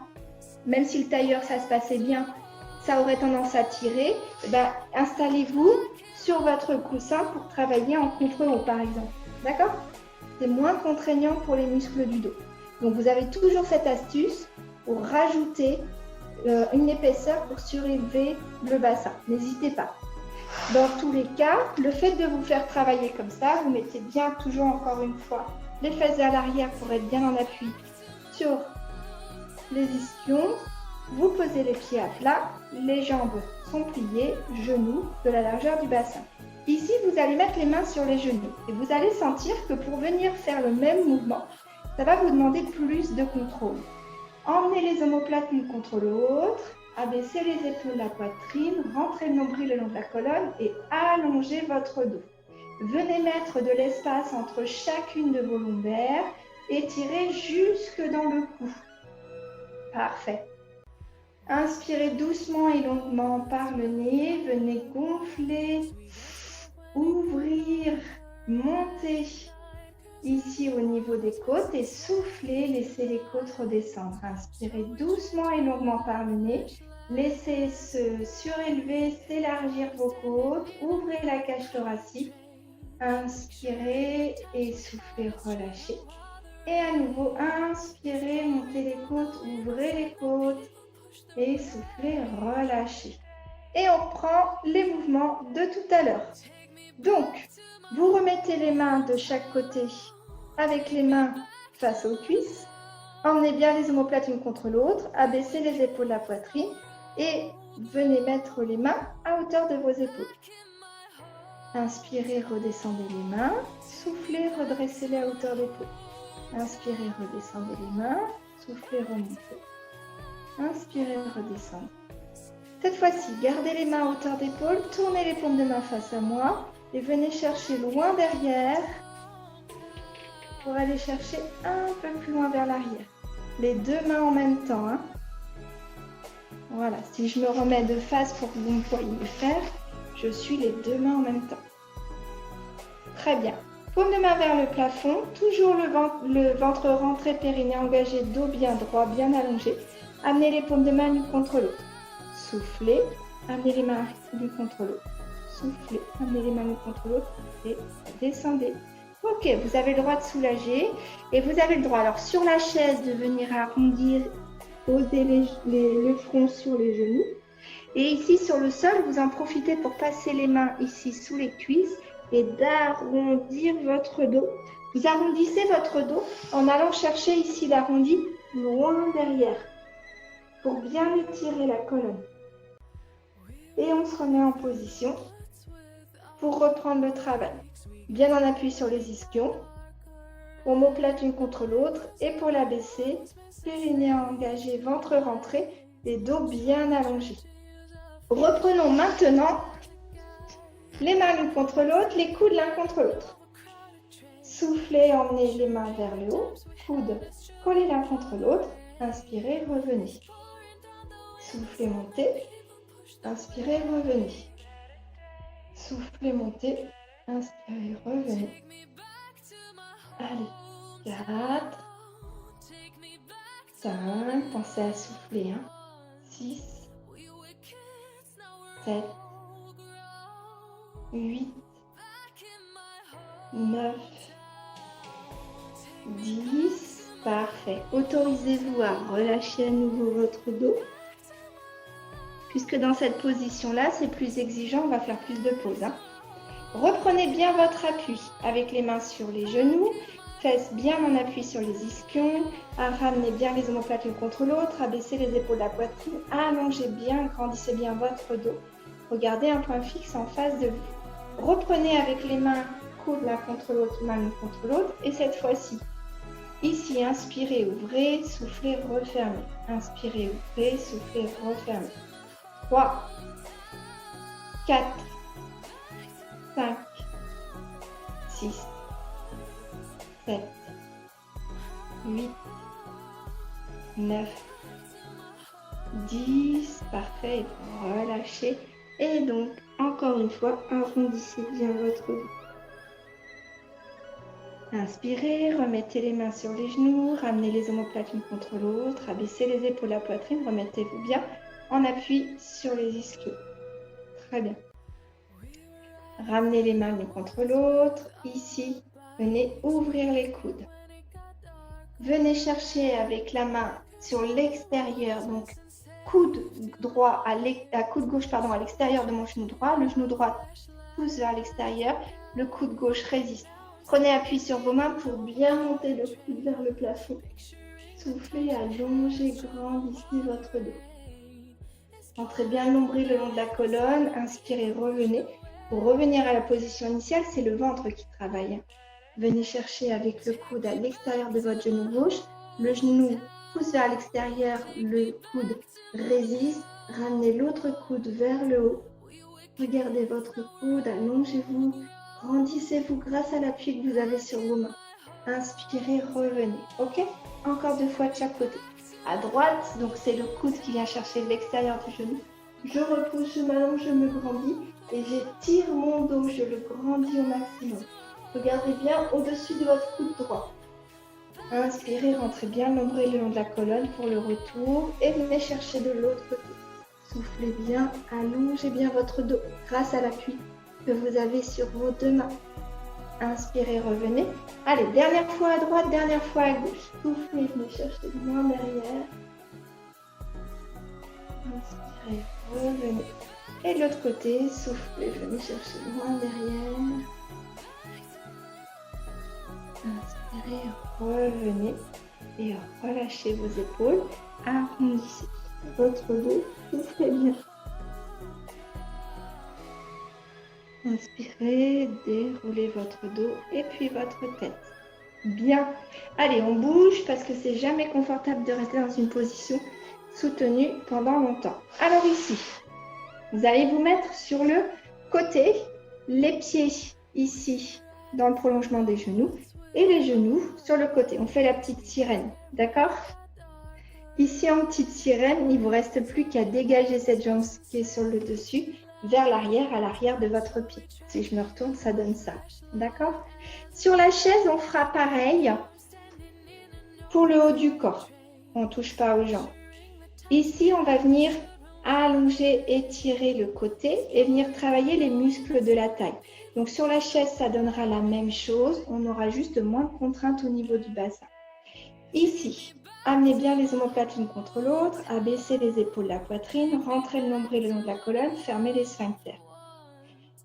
même si le tailleur, ça se passait bien, ça aurait tendance à tirer, installez-vous sur votre coussin pour travailler en contre-haut, par exemple. D'accord? C'est moins contraignant pour les muscles du dos. Donc, vous avez toujours cette astuce pour rajouter une épaisseur pour surélever le bassin. N'hésitez pas. Dans tous les cas, le fait de vous faire travailler comme ça, vous mettez bien toujours encore une fois les fesses à l'arrière pour être bien en appui sur les ischions. Vous posez les pieds à plat, les jambes sont pliées, genoux de la largeur du bassin. Ici, vous allez mettre les mains sur les genoux et vous allez sentir que pour venir faire le même mouvement, ça va vous demander plus de contrôle. Emmenez les omoplates l'une contre l'autre, abaissez les épaules, la poitrine, rentrez le nombril le long de la colonne et allongez votre dos. Venez mettre de l'espace entre chacune de vos lombaires et tirez jusque dans le cou. Parfait. Inspirez doucement et longuement par le nez. Venez gonfler, ouvrir, monter ici au niveau des côtes et soufflez. Laissez les côtes redescendre. Inspirez doucement et longuement par le nez. Laissez se surélever, s'élargir vos côtes. Ouvrez la cage thoracique. Inspirez et soufflez, relâchez. Et à nouveau, inspirez, montez les côtes, ouvrez les côtes. Et soufflez, relâchez. Et on prend les mouvements de tout à l'heure. Donc, vous remettez les mains de chaque côté avec les mains face aux cuisses. Emmenez bien les omoplates l'une contre l'autre. Abaissez les épaules, la poitrine. Et venez mettre les mains à hauteur de vos épaules. Inspirez, redescendez les mains. Soufflez, redressez-les à hauteur d'épaule. Inspirez, redescendez les mains. Soufflez, remontez. Inspirez, redescendez. Cette fois-ci, gardez les mains à hauteur d'épaule, tournez les paumes de main face à moi et venez chercher loin derrière pour aller chercher un peu plus loin vers l'arrière. Les deux mains en même temps. Hein. Voilà, si je me remets de face pour que vous me voyez le faire, je suis les deux mains en même temps. Très bien. Paume de main vers le plafond, toujours le ventre rentré, périnée engagé, dos bien droit, bien allongé. Amenez les paumes de main l'une contre l'autre. Soufflez, amenez les mains l'une contre l'autre. soufflez, amenez les mains l'une contre l'autre et descendez. Ok, vous avez le droit de soulager et vous avez le droit, alors sur la chaise, de venir arrondir, poser le front sur les genoux. Et ici sur le sol, vous en profitez pour passer les mains ici sous les cuisses et d'arrondir votre dos. Vous arrondissez votre dos en allant chercher ici l'arrondi loin derrière pour bien étirer la colonne. Et on se remet en position pour reprendre le travail. Bien en appui sur les ischions. Omoplate l'une contre l'autre et pour la baisser, périnée engagé, ventre rentré et dos bien allongé. Reprenons maintenant les mains l'une contre l'autre, les coudes l'un contre l'autre. Soufflez, emmenez les mains vers le haut, coudes collés l'un contre l'autre. Inspirez, revenez. Soufflez, montez. Inspirez, revenez. Soufflez, montez. Inspirez, revenez. Allez, 4, 5, pensez à souffler, 6, 7, 8, 9, 10, parfait. Autorisez-vous à relâcher à nouveau votre dos. Puisque dans cette position-là, c'est plus exigeant, on va faire plus de pauses. Reprenez bien votre appui avec les mains sur les genoux, fesses bien en appui sur les ischions, ramenez bien les omoplates l'une contre l'autre, abaissez les épaules de la poitrine, allongez bien, grandissez bien votre dos. Regardez un point fixe en face de vous. Reprenez avec les mains, coudes l'un contre l'autre, main l'une contre l'autre, et cette fois-ci, ici, inspirez, ouvrez, soufflez, refermez. Inspirez, ouvrez, soufflez, refermez. 3, 4, 5, 6, 7, 8, 9, 10, parfait, relâchez. Et donc, encore une fois, arrondissez bien votre dos. Inspirez, remettez les mains sur les genoux, ramenez les omoplates l'une contre l'autre, abaissez les épaules à la poitrine, remettez-vous bien en appui sur les ischions. Très bien. Ramenez les mains l'une contre l'autre. Ici, venez ouvrir les coudes. Venez chercher avec la main sur l'extérieur, donc coude droit coude gauche à l'extérieur de mon genou droit. Le genou droit pousse vers l'extérieur, le coude gauche résiste. Prenez appui sur vos mains pour bien monter le coude vers le plafond. Soufflez, allongez, grandissez votre dos. Entrez bien le nombril le long de la colonne. Inspirez, revenez. Pour revenir à la position initiale, c'est le ventre qui travaille. Venez chercher avec le coude à l'extérieur de votre genou gauche. Le genou pousse vers l'extérieur, le coude résiste. Ramenez l'autre coude vers le haut. Regardez votre coude, allongez-vous. Grandissez-vous grâce à l'appui que vous avez sur vos mains. Inspirez, revenez. Ok? Encore 2 fois de chaque côté. À droite, donc c'est le coude qui vient chercher l'extérieur du genou. Je repousse, je m'allonge, je me grandis et j'étire mon dos, je le grandis au maximum. Regardez bien au-dessus de votre coude droit. Inspirez, rentrez bien le nombril le long de la colonne pour le retour et venez chercher de l'autre côté. Soufflez bien, allongez bien votre dos grâce à l'appui que vous avez sur vos 2 mains. Inspirez, revenez. Allez, dernière fois à droite, dernière fois à gauche. Soufflez, venez chercher loin derrière. Inspirez, revenez. Et de l'autre côté, soufflez, venez chercher loin derrière. Inspirez, revenez. Et relâchez vos épaules. Arrondissez votre dos. Soufflez bien. Inspirez, déroulez votre dos et puis votre tête. Bien. Allez, on bouge parce que c'est jamais confortable de rester dans une position soutenue pendant longtemps. Alors ici, vous allez vous mettre sur le côté, les pieds ici dans le prolongement des genoux et les genoux sur le côté. On fait la petite sirène, d'accord? Ici en petite sirène, il ne vous reste plus qu'à dégager cette jambe qui est sur le dessus vers l'arrière, à l'arrière de votre pied. Si je me retourne, ça donne ça. D'accord? Sur la chaise, on fera pareil pour le haut du corps. On ne touche pas aux jambes. Ici, on va venir allonger, étirer le côté et venir travailler les muscles de la taille. Donc sur la chaise, ça donnera la même chose. On aura juste moins de contraintes au niveau du bassin. Ici, amenez bien les omoplates l'une contre l'autre, abaissez les épaules, la poitrine, rentrez le nombril le long de la colonne, fermez les sphincters.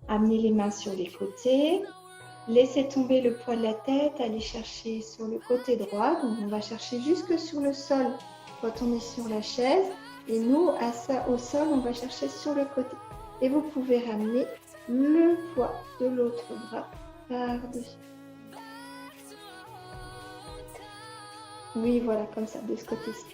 Amenez les mains sur les côtés, laissez tomber le poids de la tête, allez chercher sur le côté droit. Donc on va chercher jusque sur le sol quand on est sur la chaise. Et nous, au sol, on va chercher sur le côté. Et vous pouvez ramener le poids de l'autre bras par-dessus. Oui, voilà, comme ça, de ce côté-ci.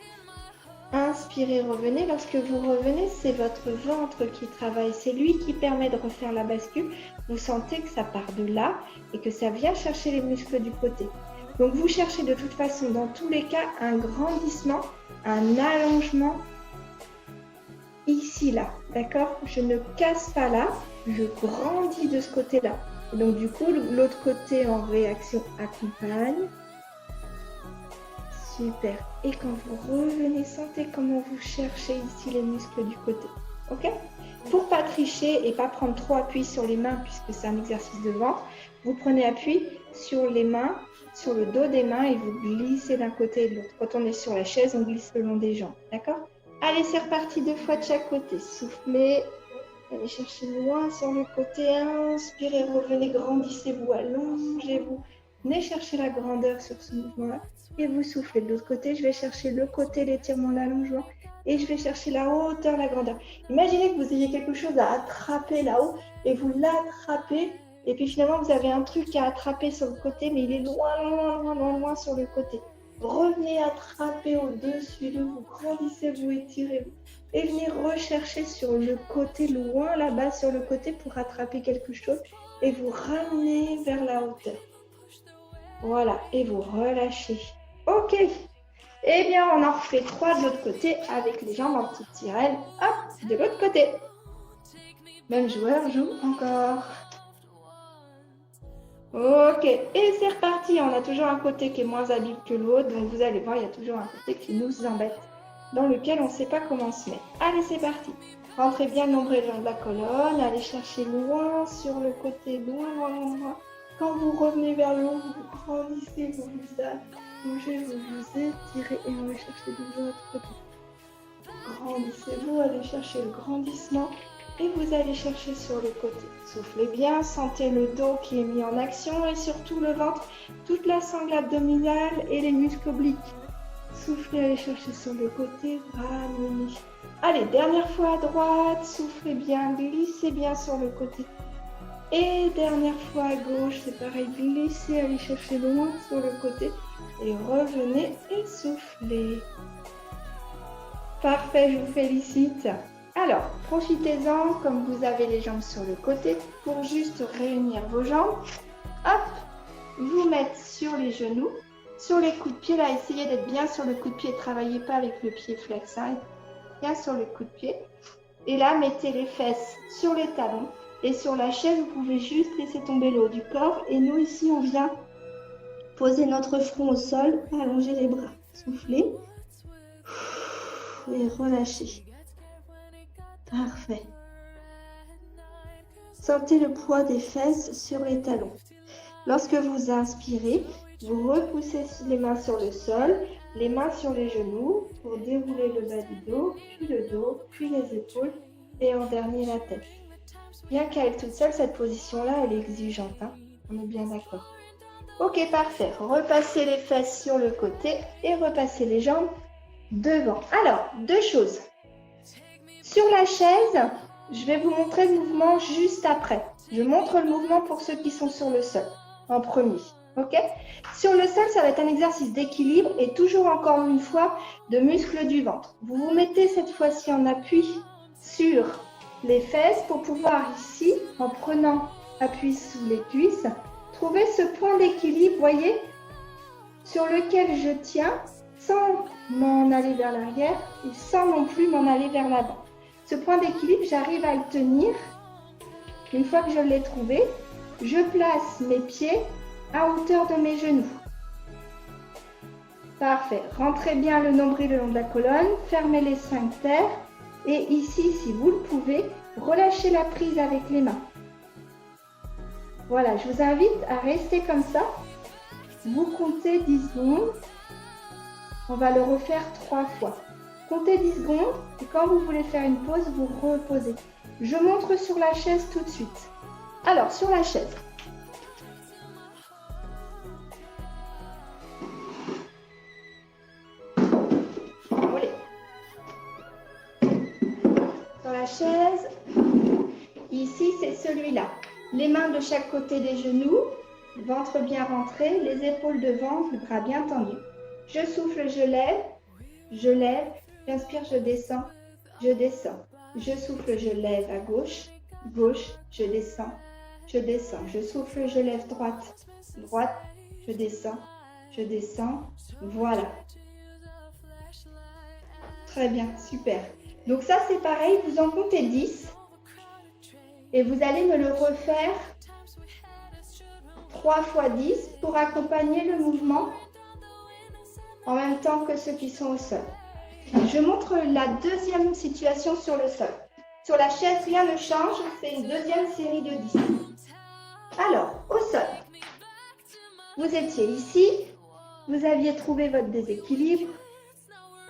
Inspirez, revenez. Lorsque vous revenez, c'est votre ventre qui travaille. C'est lui qui permet de refaire la bascule. Vous sentez que ça part de là et que ça vient chercher les muscles du côté. Donc, vous cherchez de toute façon, dans tous les cas, un grandissement, un allongement ici, là. D'accord? Je ne casse pas là, je grandis de ce côté-là. Donc, du coup, l'autre côté en réaction accompagne. Super. Et quand vous revenez, sentez comment vous cherchez ici les muscles du côté. Ok? Pour pas tricher et pas prendre trop appui sur les mains, puisque c'est un exercice de ventre, vous prenez appui sur les mains, sur le dos des mains et vous glissez d'un côté et de l'autre. Quand on est sur la chaise, on glisse le long des jambes. D'accord? Allez, c'est reparti 2 fois de chaque côté. Soufflez. Allez chercher loin sur le côté. Inspirez, revenez, grandissez-vous, allongez-vous. Venez chercher la grandeur sur ce mouvement-là. Et vous soufflez. De l'autre côté, je vais chercher le côté, l'étirement, l'allongement. Et je vais chercher la hauteur, la grandeur. Imaginez que vous ayez quelque chose à attraper là-haut. Et vous l'attrapez. Et puis finalement, vous avez un truc à attraper sur le côté. Mais il est loin, loin, loin, loin, loin sur le côté. Revenez attraper au-dessus de vous. Grandissez-vous, étirez-vous. Et venez rechercher sur le côté, loin là-bas sur le côté pour attraper quelque chose. Et vous ramenez vers la hauteur. Voilà, et vous relâchez. Ok. Eh bien, on en refait 3 de l'autre côté avec les jambes en petite tirelle. Hop, de l'autre côté. Même joueur joue encore. Ok, et c'est reparti. On a toujours un côté qui est moins habile que l'autre. Donc, vous allez voir, il y a toujours un côté qui nous embête, dans lequel on ne sait pas comment se mettre. Allez, c'est parti. Rentrez bien le nombril le long de la colonne. Allez chercher loin sur le côté, loin, loin, loin, loin. Quand vous revenez vers le haut, vous grandissez, vous vous allongez, vous vous étirez et vous allez chercher de l'autre côté. Grandissez-vous, allez chercher le grandissement et vous allez chercher sur le côté. Soufflez bien, sentez le dos qui est mis en action et surtout le ventre, toute la sangle abdominale et les muscles obliques. Soufflez, allez chercher sur le côté, ramenez. Allez, dernière fois à droite, soufflez bien, glissez bien sur le côté. Et dernière fois à gauche, c'est pareil, glissez, allez chercher loin sur le côté et revenez et soufflez. Parfait, je vous félicite. Alors, profitez-en comme vous avez les jambes sur le côté pour juste réunir vos jambes. Hop, vous mettre sur les genoux, sur les coups de pied. Là, essayez d'être bien sur le coup de pied, travaillez pas avec le pied flex, hein, bien sur le coup de pied. Et là, mettez les fesses sur les talons. Et sur la chaise, vous pouvez juste laisser tomber le haut du corps. Et nous, ici, on vient poser notre front au sol, allonger les bras. Soufflez. Et relâchez. Parfait. Sentez le poids des fesses sur les talons. Lorsque vous inspirez, vous repoussez les mains sur le sol, les mains sur les genoux pour dérouler le bas du dos, puis le dos, puis les épaules et en dernier la tête. Bien qu'à elle toute seule, cette position-là, elle est exigeante. Hein, on est bien d'accord. Ok, parfait. Repassez les fesses sur le côté et repassez les jambes devant. Alors, 2 choses. Sur la chaise, je vais vous montrer le mouvement juste après. Je montre le mouvement pour ceux qui sont sur le sol, en premier. Ok? Sur le sol, ça va être un exercice d'équilibre et toujours encore une fois de muscles du ventre. Vous vous mettez cette fois-ci en appui sur les fesses pour pouvoir ici, en prenant appui sous les cuisses, trouver ce point d'équilibre, voyez, sur lequel je tiens sans m'en aller vers l'arrière et sans non plus m'en aller vers l'avant. Ce point d'équilibre, j'arrive à le tenir. Une fois que je l'ai trouvé, je place mes pieds à hauteur de mes genoux. Parfait. Rentrez bien le nombril le long de la colonne, fermez les sphincters. Et ici, si vous le pouvez, relâchez la prise avec les mains. Voilà, je vous invite à rester comme ça. Vous comptez 10 secondes. On va le refaire 3 fois. Comptez 10 secondes et quand vous voulez faire une pause, vous reposez. Je montre sur la chaise tout de suite. Alors, sur la chaise. Allez. Sur la chaise. Ici, c'est celui-là. Les mains de chaque côté des genoux, le ventre bien rentré, les épaules devant, le bras bien tendu. Je souffle, je lève, j'inspire, je descends, je souffle, je lève à gauche, je descends, je souffle, je lève droite, je descends, voilà. Très bien, super. Donc ça c'est pareil, vous en comptez 10 et vous allez me le refaire 3 fois 10 pour accompagner le mouvement en même temps que ceux qui sont au sol. Je montre la deuxième situation sur le sol. Sur la chaise, rien ne change, c'est une deuxième série de 10. Alors, au sol, vous étiez ici, vous aviez trouvé votre déséquilibre,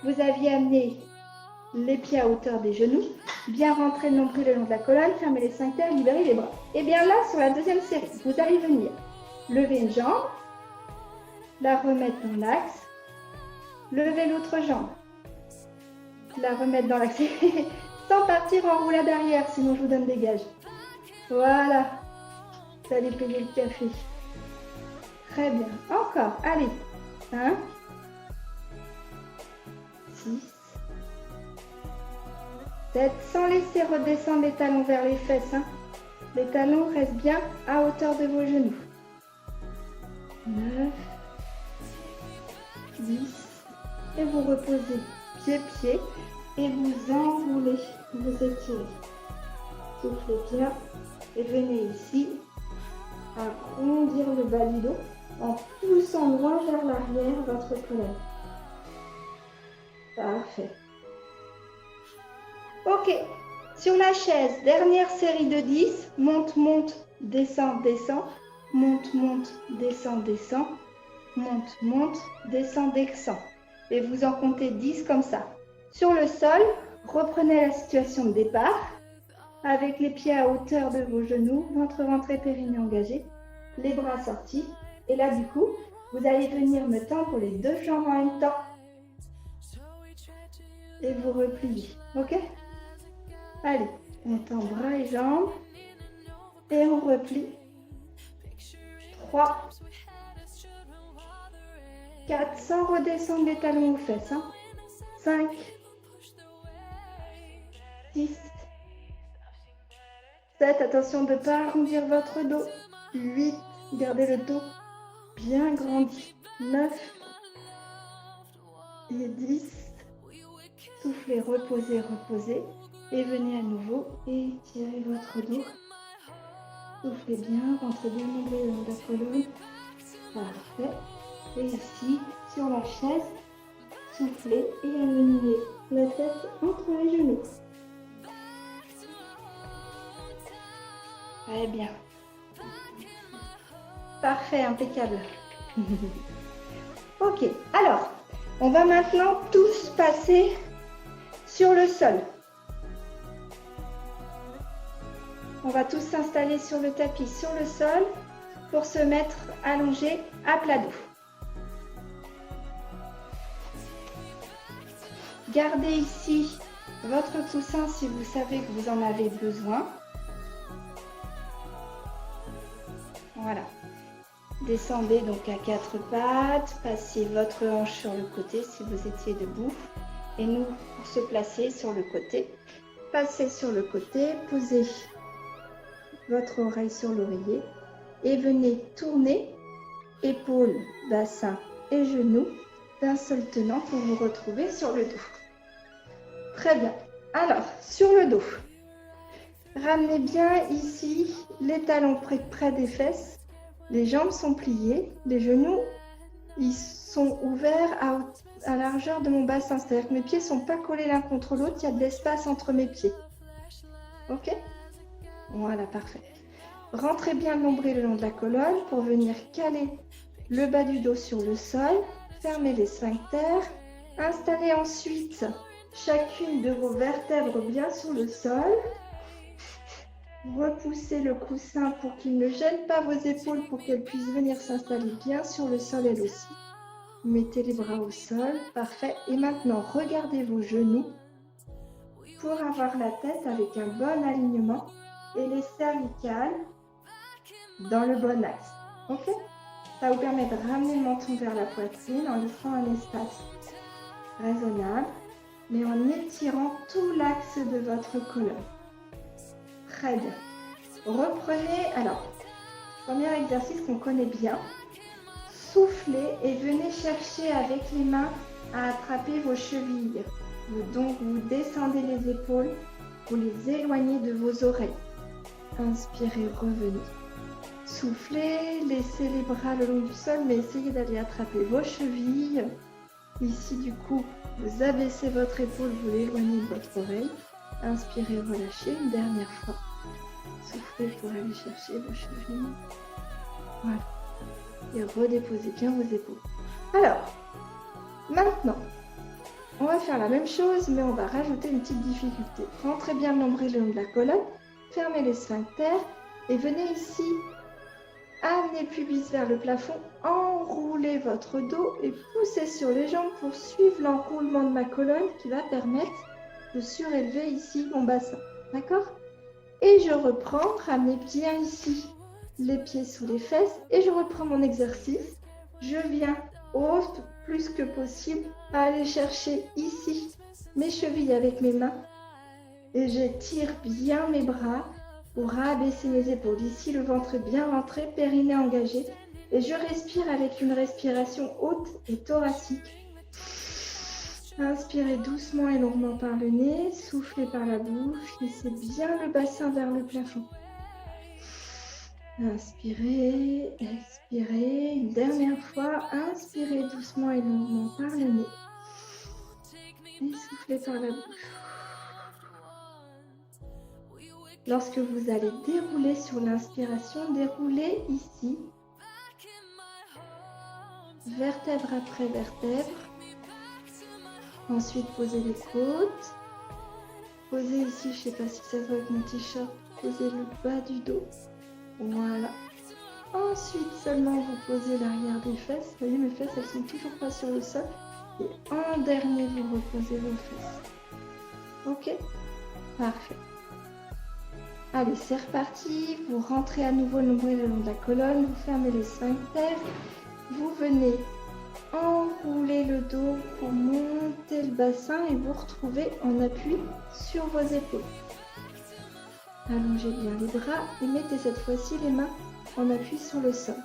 vous aviez amené les pieds à hauteur des genoux, bien rentrer le nombril le long de la colonne, fermer les sphincters, libérer les bras. Et bien là, sur la deuxième série, vous allez venir lever une jambe, la remettre dans l'axe, lever l'autre jambe, la remettre dans l'axe, sans partir en roulade arrière, sinon je vous donne des gages. Voilà, vous allez payer le café. Très bien, encore, allez, 1, 6, 7, sans laisser redescendre les talons vers les fesses. Hein. Les talons restent bien à hauteur de vos genoux. 9, 10, et vous reposez pied-pied et vous enroulez, vous étirez. Soufflez bien et venez ici arrondir le bas du dos en poussant loin vers l'arrière votre colonne. Parfait. Ok, sur la chaise, dernière série de 10, monte, monte, descend, descend, monte, monte, descend, descend, monte, monte, descend, descend. Et vous en comptez 10 comme ça. Sur le sol, reprenez la situation de départ, avec les pieds à hauteur de vos genoux, ventre rentré, périnée engagé, les bras sortis. Et là, du coup, vous allez venir me tendre les deux jambes en même temps. Et vous repliez, ok? Allez, on tend bras et jambes. Et on replie. 3, 4, sans redescendre les talons aux fesses. Hein. 5, 6, 7, attention de ne pas arrondir votre dos. 8, gardez le dos bien grandi. 9 et 10. Soufflez, reposez, reposez. Et venez à nouveau étirer votre dos. Soufflez bien, rentrez bien le long de la colonne. Parfait. Et ici, sur la chaise, soufflez et amenez la tête entre les genoux. Très bien. Parfait, impeccable. Ok, alors, on va maintenant tous passer sur le sol. On va tous s'installer sur le tapis, sur le sol, pour se mettre allongé à plat dos. Gardez ici votre coussin si vous savez que vous en avez besoin. Voilà. Descendez donc à 4 pattes, passez votre hanche sur le côté si vous étiez debout. Et nous, pour se placer sur le côté, passez sur le côté, posez votre oreille sur l'oreiller et venez tourner épaules, bassin et genoux d'un seul tenant pour vous retrouver sur le dos. Très bien. Alors, sur le dos, ramenez bien ici les talons près des fesses. Les jambes sont pliées, les genoux ils sont ouverts à la largeur de mon bassin. C'est-à-dire que mes pieds ne sont pas collés l'un contre l'autre, il y a de l'espace entre mes pieds. Ok? Voilà, parfait. Rentrez bien le nombril le long de la colonne pour venir caler le bas du dos sur le sol. Fermez les sphincters. Installez ensuite chacune de vos vertèbres bien sur le sol. Repoussez le coussin pour qu'il ne gêne pas vos épaules pour qu'elles puissent venir s'installer bien sur le sol elles aussi. Mettez les bras au sol, parfait. Et maintenant, regardez vos genoux pour avoir la tête avec un bon alignement et les cervicales dans le bon axe. Ok? Ça vous permet de ramener le menton vers la poitrine en laissant un espace raisonnable, mais en étirant tout l'axe de votre colonne. Très bien. Reprenez, alors, premier exercice qu'on connaît bien. Soufflez et venez chercher avec les mains à attraper vos chevilles. Donc, vous descendez les épaules, vous les éloignez de vos oreilles. Inspirez, revenez. Soufflez, laissez les bras le long du sol, mais essayez d'aller attraper vos chevilles. Ici, du coup, vous abaissez votre épaule, vous l'éloignez de votre oreille. Inspirez, relâchez une dernière fois. Soufflez pour aller chercher vos chevilles. Voilà. Et redéposez bien vos épaules. Alors, maintenant, on va faire la même chose, mais on va rajouter une petite difficulté. Rentrez bien le nombril le long de la colonne, fermez les sphincters et venez ici, amenez le pubis vers le plafond, enroulez votre dos et poussez sur les jambes pour suivre l'enroulement de ma colonne qui va permettre de surélever ici mon bassin. D'accord? Et je reprends, ramenez bien ici les pieds sous les fesses et je reprends mon exercice. Je viens au plus que possible à aller chercher ici mes chevilles avec mes mains et j'étire bien mes bras pour rabaisser mes épaules. Ici, le ventre est bien rentré, périnée engagé et je respire avec une respiration haute et thoracique. Inspirez doucement et longuement par le nez, soufflez par la bouche, laissez bien le bassin vers le plafond. Inspirez, expirez, une dernière fois, inspirez doucement et longuement par le nez et soufflez par la bouche. Lorsque vous allez dérouler sur l'inspiration, déroulez ici, vertèbre après vertèbre. Ensuite, posez les côtes. Posez ici, je ne sais pas si ça se voit avec mon t-shirt, posez le bas du dos. Voilà. Ensuite, seulement vous posez l'arrière des fesses. Vous voyez, mes fesses, elles sont toujours pas sur le sol. Et en dernier, vous reposez vos fesses. Ok? Parfait. Allez, c'est reparti. Vous rentrez à nouveau le nombril le long de la colonne. Vous fermez les sphincters. Vous venez enrouler le dos pour monter le bassin et vous retrouver en appui sur vos épaules. Allongez bien les bras et mettez cette fois-ci les mains en appui sur le sol.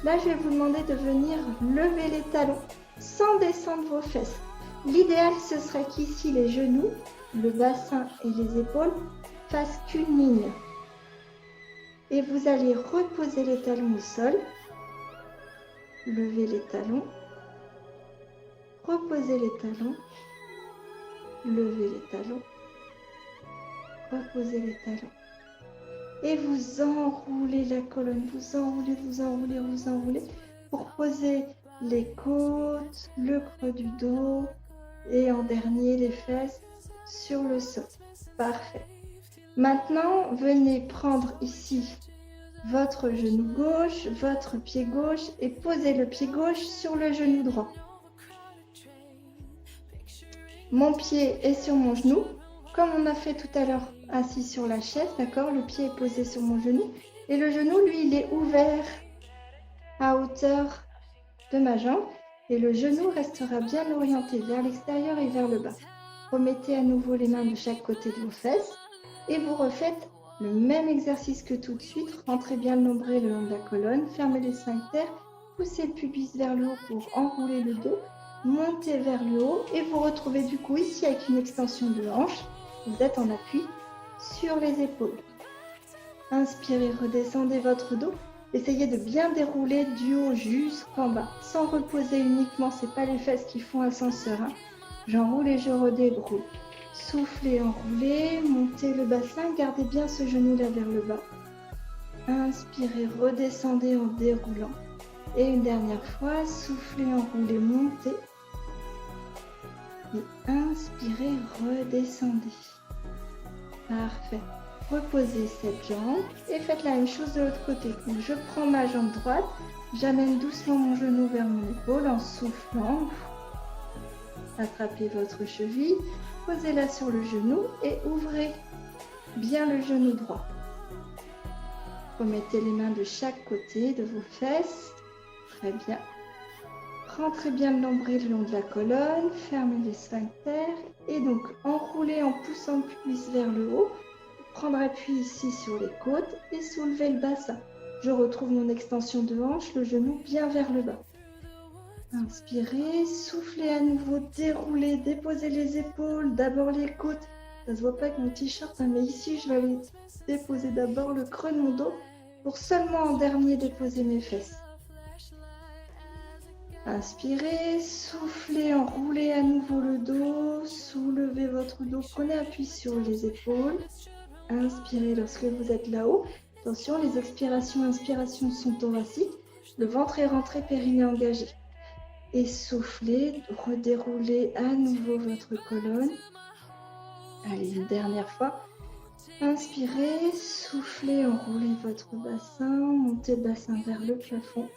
Là, je vais vous demander de venir lever les talons sans descendre vos fesses. L'idéal, ce serait qu'ici, les genoux, le bassin et les épaules fassent qu'une ligne. Et vous allez reposer les talons au sol. Levez les talons. Reposez les talons. Levez les talons. Reposez les talons. Et vous enroulez la colonne. Vous enroulez, vous enroulez, vous enroulez. Pour poser les côtes, le creux du dos. Et en dernier, les fesses sur le sol. Parfait. Maintenant, venez prendre ici votre genou gauche, votre pied gauche et posez le pied gauche sur le genou droit. Mon pied est sur mon genou, comme on a fait tout à l'heure assis sur la chaise, d'accord? Le pied est posé sur mon genou et le genou, lui, il est ouvert à hauteur de ma jambe et le genou restera bien orienté vers l'extérieur et vers le bas. Remettez à nouveau les mains de chaque côté de vos fesses et vous refaites le même exercice que tout de suite. Rentrez bien le nombril le long de la colonne, fermez les sphincters, poussez le pubis vers le haut pour enrouler le dos. Montez vers le haut et vous retrouvez du coup ici avec une extension de hanche. Vous êtes en appui sur les épaules. Inspirez, redescendez votre dos Essayez de bien dérouler du haut jusqu'en bas, sans reposer uniquement. Ce n'est pas les fesses qui font ascenseur. Hein. J'enroule et je redéroule. Soufflez, enroulez, montez le bassin, gardez bien ce genou-là vers le bas. Inspirez, redescendez en déroulant. Et une dernière fois, soufflez, enroulez, montez. Et inspirez, redescendez. Parfait. Reposez cette jambe et faites la même chose de l'autre côté. Donc, je prends ma jambe droite, j'amène doucement mon genou vers mon épaule en soufflant. Attrapez votre cheville, posez-la sur le genou et ouvrez bien le genou droit. Remettez les mains de chaque côté de vos fesses. Très bien. Rentrez bien le nombril le long de la colonne, fermez les sphincters et donc enroulez en poussant le pubis vers le haut. Prendre appui ici sur les côtes et soulever le bassin. Je retrouve mon extension de hanche, le genou bien vers le bas. Inspirez, soufflez à nouveau, déroulez, déposez les épaules, d'abord les côtes. Ça se voit pas avec mon t-shirt, hein, mais ici je vais aller déposer d'abord le creux de mon dos pour seulement en dernier déposer mes fesses. Inspirez, soufflez, enroulez à nouveau le dos, soulevez votre dos, prenez appui sur les épaules. Inspirez lorsque vous êtes là-haut. Attention, les expirations, inspirations sont thoraciques. Le ventre est rentré, périnée engagé. Et soufflez, redéroulez à nouveau votre colonne. Allez, une dernière fois. Inspirez, soufflez, enroulez votre bassin, montez le bassin vers le plafond.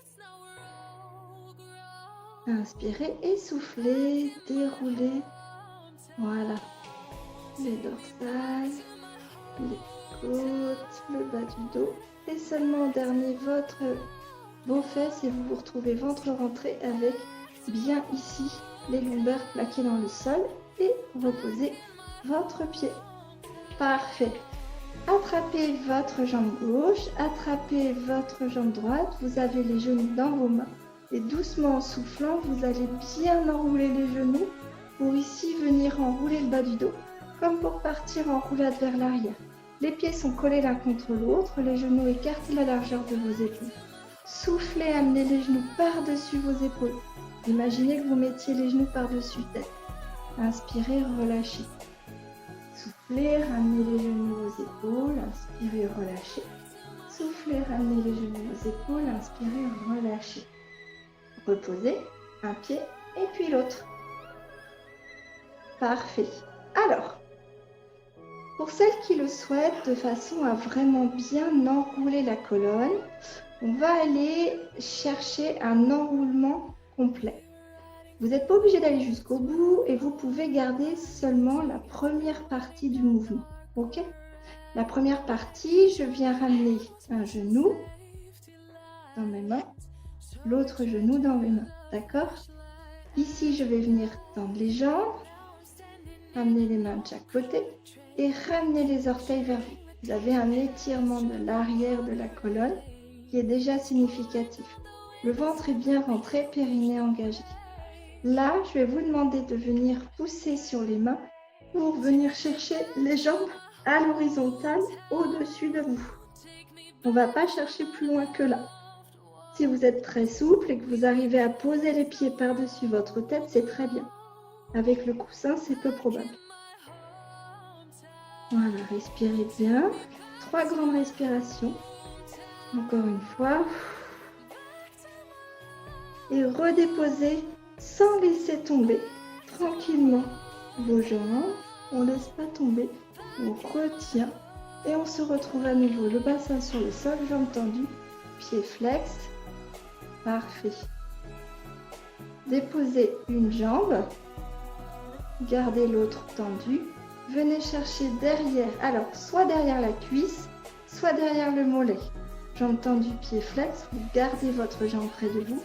Inspirez et soufflez, déroulez. Voilà. Les dorsales, les côtes, le bas du dos. Et seulement en dernier, vos fesses et vous vous retrouvez ventre rentré avec bien ici les lombaires plaqués dans le sol et reposez votre pied. Parfait. Attrapez votre jambe gauche, attrapez votre jambe droite. Vous avez les genoux dans vos mains. Et doucement en soufflant, vous allez bien enrouler les genoux pour ici venir enrouler le bas du dos, comme pour partir en roulade vers l'arrière. Les pieds sont collés l'un contre l'autre, les genoux écartent la largeur de vos épaules. Soufflez, amenez les genoux par-dessus vos épaules. Imaginez que vous mettiez les genoux par-dessus tête. Inspirez, relâchez. Soufflez, ramenez les genoux aux épaules, inspirez, relâchez. Soufflez, ramenez les genoux aux épaules, inspirez, relâchez. Reposez un pied et puis l'autre. Parfait. Alors, pour celles qui le souhaitent, de façon à vraiment bien enrouler la colonne, on va aller chercher un enroulement complet. Vous n'êtes pas obligé d'aller jusqu'au bout et vous pouvez garder seulement la première partie du mouvement. Ok ? La première partie, je viens ramener un genou dans mes mains, l'autre genou dans mes mains. D'accord ? Ici, je vais venir tendre les jambes, ramener les mains de chaque côté et ramener les orteils vers vous. Vous avez un étirement de l'arrière de la colonne qui est déjà significatif. Le ventre est bien rentré, périnée engagé. Là, je vais vous demander de venir pousser sur les mains pour venir chercher les jambes à l'horizontale au-dessus de vous. On ne va pas chercher plus loin que là. Si vous êtes très souple et que vous arrivez à poser les pieds par-dessus votre tête, c'est très bien. Avec le coussin, c'est peu probable. Voilà, respirez bien. 3 grandes respirations. Encore une fois. Et redéposez sans laisser tomber tranquillement vos jambes. On ne laisse pas tomber. On retient. Et on se retrouve à nouveau le bassin sur le sol, jambes tendues, pieds flex. Parfait. Déposez une jambe. Gardez l'autre tendue. Venez chercher derrière. Alors, soit derrière la cuisse, soit derrière le mollet. Jambes tendues, pieds flex. Vous gardez votre jambe près de vous.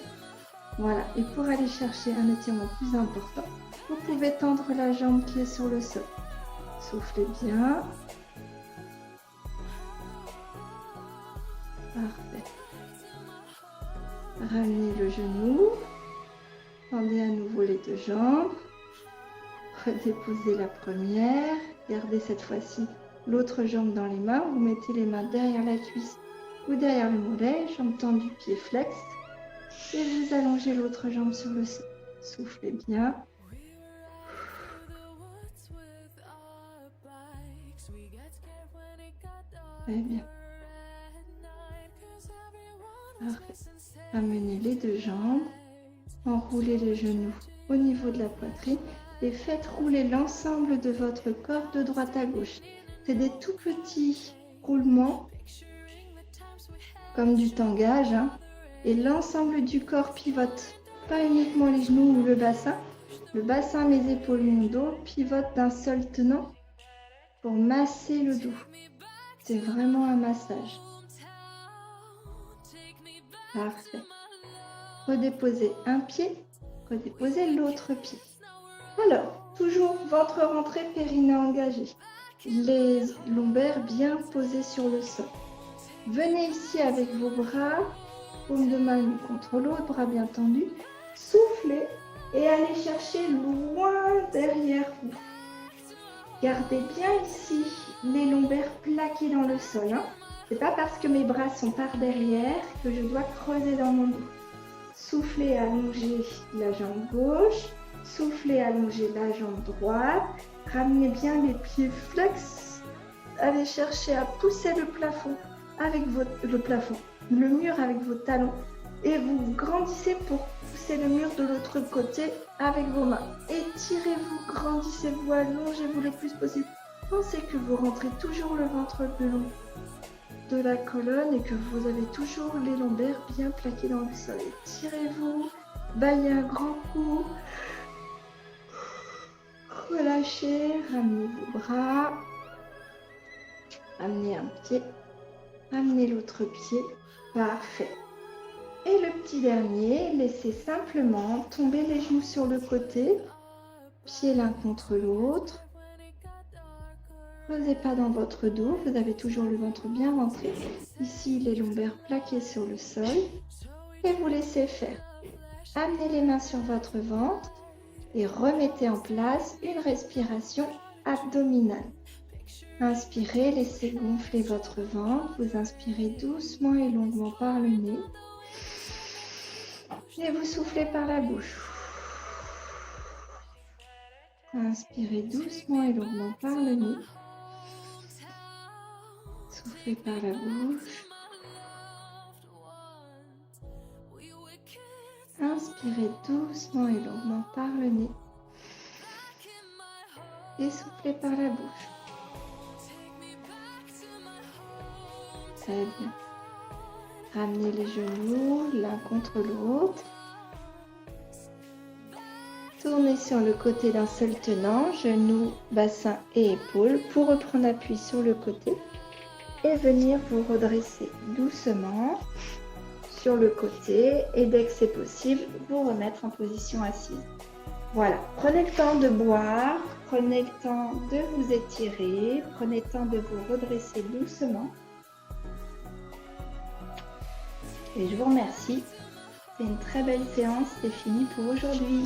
Voilà. Et pour aller chercher un étirement plus important, vous pouvez tendre la jambe qui est sur le sol. Soufflez bien. Parfait. Ramenez le genou. Tendez à nouveau les deux jambes. Redéposez la première. Gardez cette fois-ci l'autre jambe dans les mains. Vous mettez les mains derrière la cuisse ou derrière le mollet, jambe tendue, pied flex. Et vous allongez l'autre jambe sur le sol. Soufflez bien. Très bien. Parfait. Amenez les deux jambes. Enroulez les genoux au niveau de la poitrine et faites rouler l'ensemble de votre corps de droite à gauche. C'est des tout petits roulements, comme du tangage, hein, et l'ensemble du corps pivote. Pas uniquement les genoux ou le bassin, mes épaules, mon dos pivotent d'un seul tenant pour masser le dos. C'est vraiment un massage. Parfait. Redéposez un pied, redéposez l'autre pied. Alors, toujours ventre rentré, périnée engagé. Les lombaires bien posés sur le sol. Venez ici avec vos bras, paume de main l'une contre l'autre, bras bien tendus. Soufflez et allez chercher loin derrière vous. Gardez bien ici les lombaires plaqués dans le sol. Hein. Ce n'est pas parce que mes bras sont par derrière que je dois creuser dans mon dos. Soufflez, allongez la jambe gauche. Soufflez, allongez la jambe droite. Ramenez bien les pieds flex. Allez chercher à pousser le plafond avec le mur avec vos talons. Et vous grandissez pour pousser le mur de l'autre côté avec vos mains. Étirez-vous, grandissez-vous, allongez-vous le plus possible. Pensez que vous rentrez toujours le ventre le long de la colonne et que vous avez toujours les lombaires bien plaqués dans le sol. Étirez-vous, baillez un grand coup. Relâchez, ramenez vos bras. Amenez un pied, amenez l'autre pied. Parfait. Et le petit dernier, laissez simplement tomber les genoux sur le côté, pieds l'un contre l'autre. Creusez pas dans votre dos, vous avez toujours le ventre bien rentré. Ici, les lombaires plaqués sur le sol. Et vous laissez faire. Amenez les mains sur votre ventre et remettez en place une respiration abdominale. Inspirez, laissez gonfler votre ventre. Vous inspirez doucement et longuement par le nez. Et vous soufflez par la bouche. Inspirez doucement et longuement par le nez. Soufflez par la bouche. Inspirez doucement et longuement par le nez. Et soufflez par la bouche. Très bien. Ramenez les genoux l'un contre l'autre. Tournez sur le côté d'un seul tenant, genoux, bassin et épaules pour reprendre appui sur le côté et venir vous redresser doucement sur le côté et dès que c'est possible, vous remettre en position assise. Voilà, prenez le temps de boire, prenez le temps de vous étirer, prenez le temps de vous redresser doucement. Et je vous remercie. C'est une très belle séance, c'est fini pour aujourd'hui.